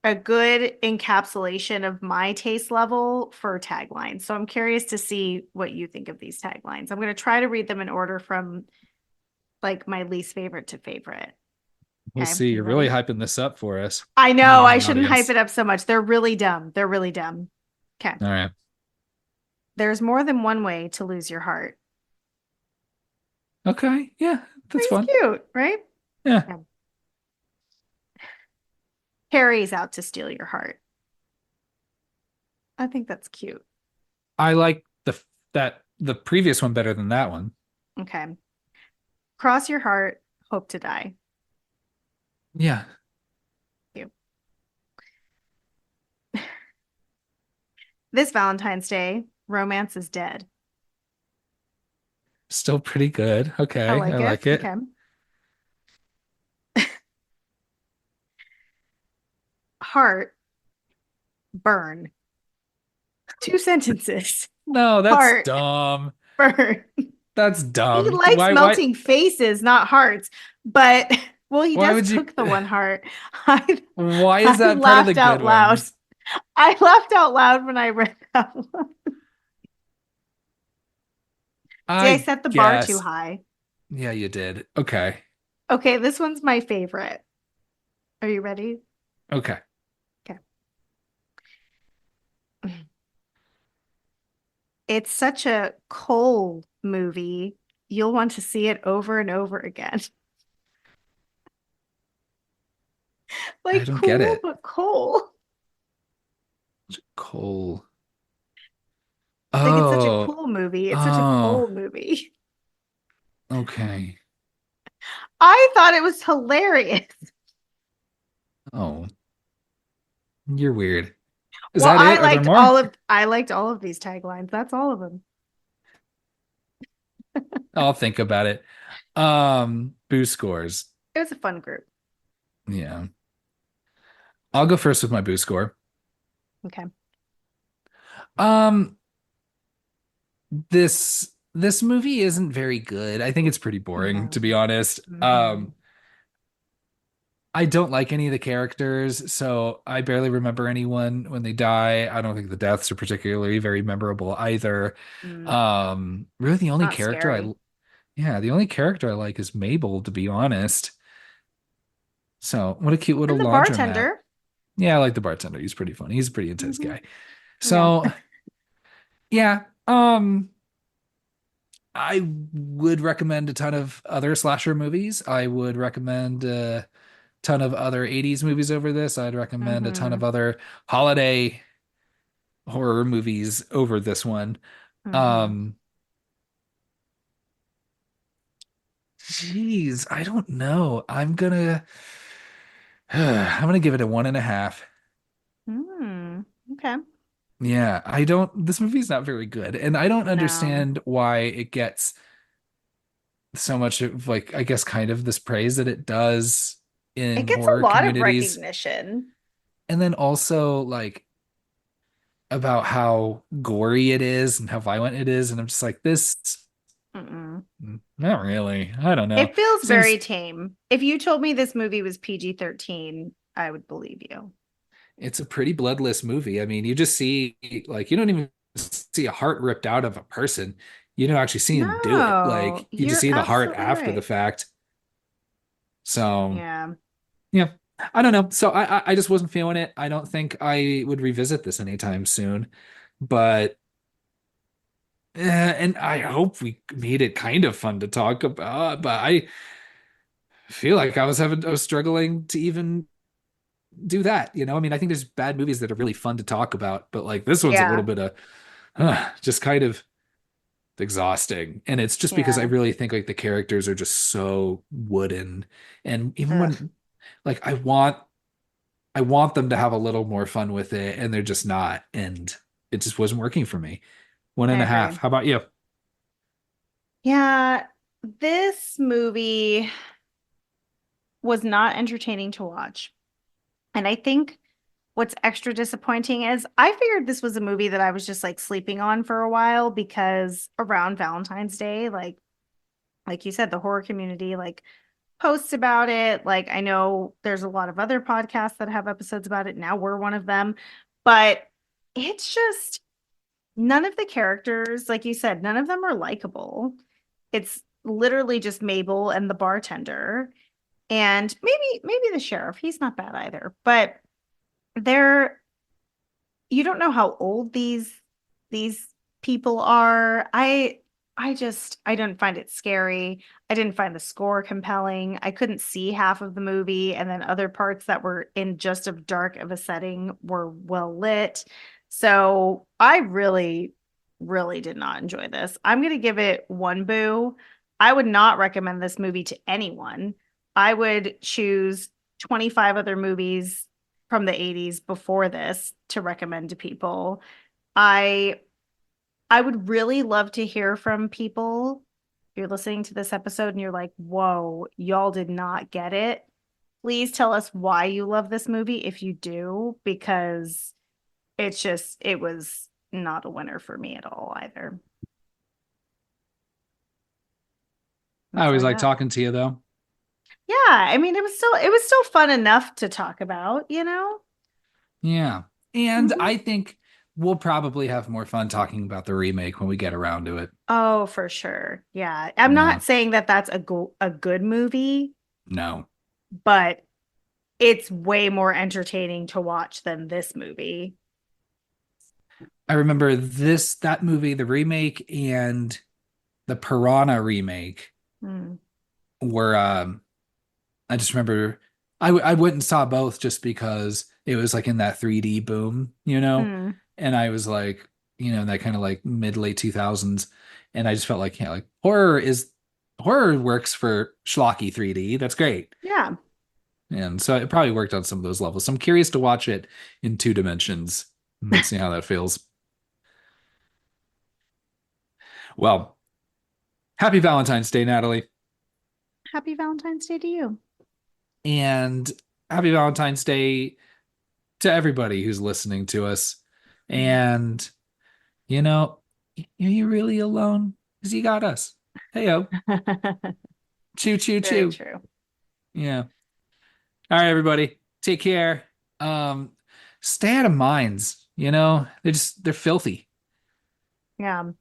a good encapsulation of my taste level for taglines. So I'm curious to see what you think of these taglines. I'm going to try to read them in order from like my least favorite to favorite. We'll Okay. see. You You're really ready? hyping this up for us, I know me and I the shouldn't hype audience. it up so much. They're really dumb. They're really dumb. Okay. All right. There's more than one way to lose your heart. Okay. Yeah, that's He's fun. cute, right? Yeah. Yeah. Harry's out to steal your heart. I think that's cute. I like the previous one better than that one. Okay. Cross your heart, hope to die. Yeah. Cute. This Valentine's Day, romance is dead. Still pretty good. I Okay. I like it. like it. Okay. Heart, burn. Two sentences. No, that's Heart, dumb. burn. That's He dumb. likes melting faces, not hearts. But well, he Why does would you cook the one heart. I why is I that part of the laughed good out loud. ones? I laughed out loud when I read that one. See, I I set the bar too guess. high. Yeah, you did. Okay. Okay, this one's my favorite. Are you ready? Okay. Okay. It's such a Cole movie. You'll want to see it over and over again. I Like don't get cool, it. but Cole. Cole. Like it's such a Oh. cool movie. It's such a Oh. Cole movie. Okay. I thought it was hilarious. Oh. You're weird. Is Well, that it? Are there more? I liked all of these taglines. That's all of them. I'll think about it. Boo scores. It was a fun group. Yeah. I'll go first with my boo score. Okay. Um, this movie isn't very good. I think it's pretty boring, to No. be honest. Hmm. I don't like any of the characters, so I barely remember anyone when they die. I don't think the deaths are particularly very memorable either. Mm, Really the only not character scary. yeah, the only character I like is Mabel, to be honest. So, what a cute little And the laundromat. bartender. Yeah, I like the bartender. He's pretty funny. He's a pretty intense Hmm. guy. Yeah. So, yeah, I would recommend a ton of other slasher movies. I would recommend a ton of other 80s movies over this. I'd recommend a ton of Hmm. other holiday horror movies over this one. Hmm. Um, Geez, I don't know. I'm gonna give it a 1.5. Mm, okay. Yeah, this movie's not very good, and I don't No. understand why it gets so much of like, I guess kind of this praise that it does It in gets a horror lot of communities. recognition. and then also like about how gory it is and how violent it is, and I'm just like, this, Mm-mm. not really. I don't know. It feels very Seems tame. If you told me this movie was PG-13, I would believe you. it's a pretty bloodless movie. I mean, you just see like you don't even see a heart ripped out of a person. You don't actually see him do it. No, Like you just you're see the heart absolutely after the right. fact. So Yeah, yeah, I don't know. So I just wasn't feeling it. I don't think I would revisit this anytime soon. But and I hope we made it kind of fun to talk about. But I feel like I was struggling to even do that. I mean, I think there's bad movies that are really fun to talk about, but like this one's a little yeah, bit of just kind of exhausting. And it's just because I yeah. really think like the characters are just so wooden. And even Ugh, when like I want them to have a little more fun with it, and they're just not. And it just wasn't working for me. One I and a half. agree. How about you? Yeah, this movie was not entertaining to watch. And I think what's extra disappointing is I figured this was a movie that I was just like sleeping on for a while because around Valentine's Day, like you said, the horror community like posts about it. Like I know there's a lot of other podcasts that have episodes about it. Now we're one of them. But it's just none of the characters, like you said, none of them are likable. It's literally just Mabel and the bartender and maybe the sheriff. He's not bad either. But they're you don't know how old these people are. I didn't find it scary. I didn't find the score compelling. I couldn't see half of the movie, and then other parts that were in just as dark of a setting were well lit. So I really, really did not enjoy this. I'm gonna give it one boo. I would not recommend this movie to anyone. I would choose 25 other movies from the 80s before this to recommend to people. I I would really love to hear from people. If you're listening to this episode and you're like, "Whoa, y'all did not get it." Please tell us why you love this movie if you do, because it was not a winner for me at all either. I That's all always I like got. talking to you though. Yeah, I mean it was still fun enough to talk about, you know? Yeah. And Mhm. I think we'll probably have more fun talking about the remake when we get around to it. Oh, for sure. Yeah. I'm Yeah. not saying that that's a good movie, No. but it's way more entertaining to watch than this movie. I remember that movie, the remake and the Piranha remake Hmm. were I just remember I went and saw both just because it was like in that 3D boom, Hmm. and I was like, that kind of like mid late 2000s, and I just felt like, yeah, like horror works for schlocky 3D. That's great. Yeah. And so it probably worked on some of those levels. So I'm curious to watch it in 2 dimensions and see how that feels. Well, happy Valentine's Day, Natalie. Happy Valentine's Day to you. And happy Valentine's Day to everybody who's listening to us. Mhm. And you know, you're really alone because you got us. Hey yo, choo choo Very choo. true. Yeah. All right, everybody. Take care. Um, Stay out of mines. They're filthy. Yeah.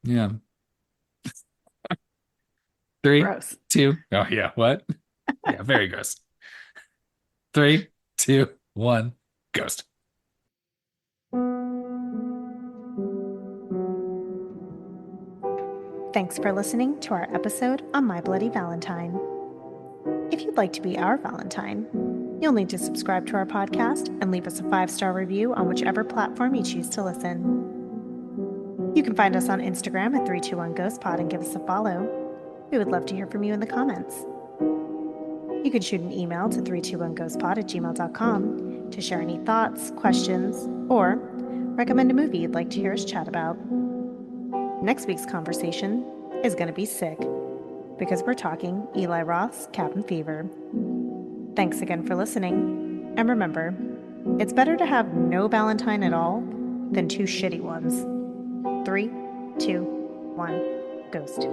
Yeah. Three, Gross. two. Oh yeah. What? Yeah. Very gross. Three, two, one. Ghost. Thanks for listening to our episode on My Bloody Valentine. If you'd like to be our Valentine, you'll need to subscribe to our podcast and leave us a 5-star review on whichever platform you choose to listen. You can find us on Instagram at 321ghostpod and give us a follow. We would love to hear from you in the comments. You can shoot an email to 321ghostpod@gmail.com to share any thoughts, questions, or recommend a movie you'd like to hear us chat about. Next week's conversation is going to be sick because we're talking Eli Roth's Cabin Fever. Thanks again for listening, and remember, It's better to have no Valentine at all than two shitty ones. Three, two, one, ghost.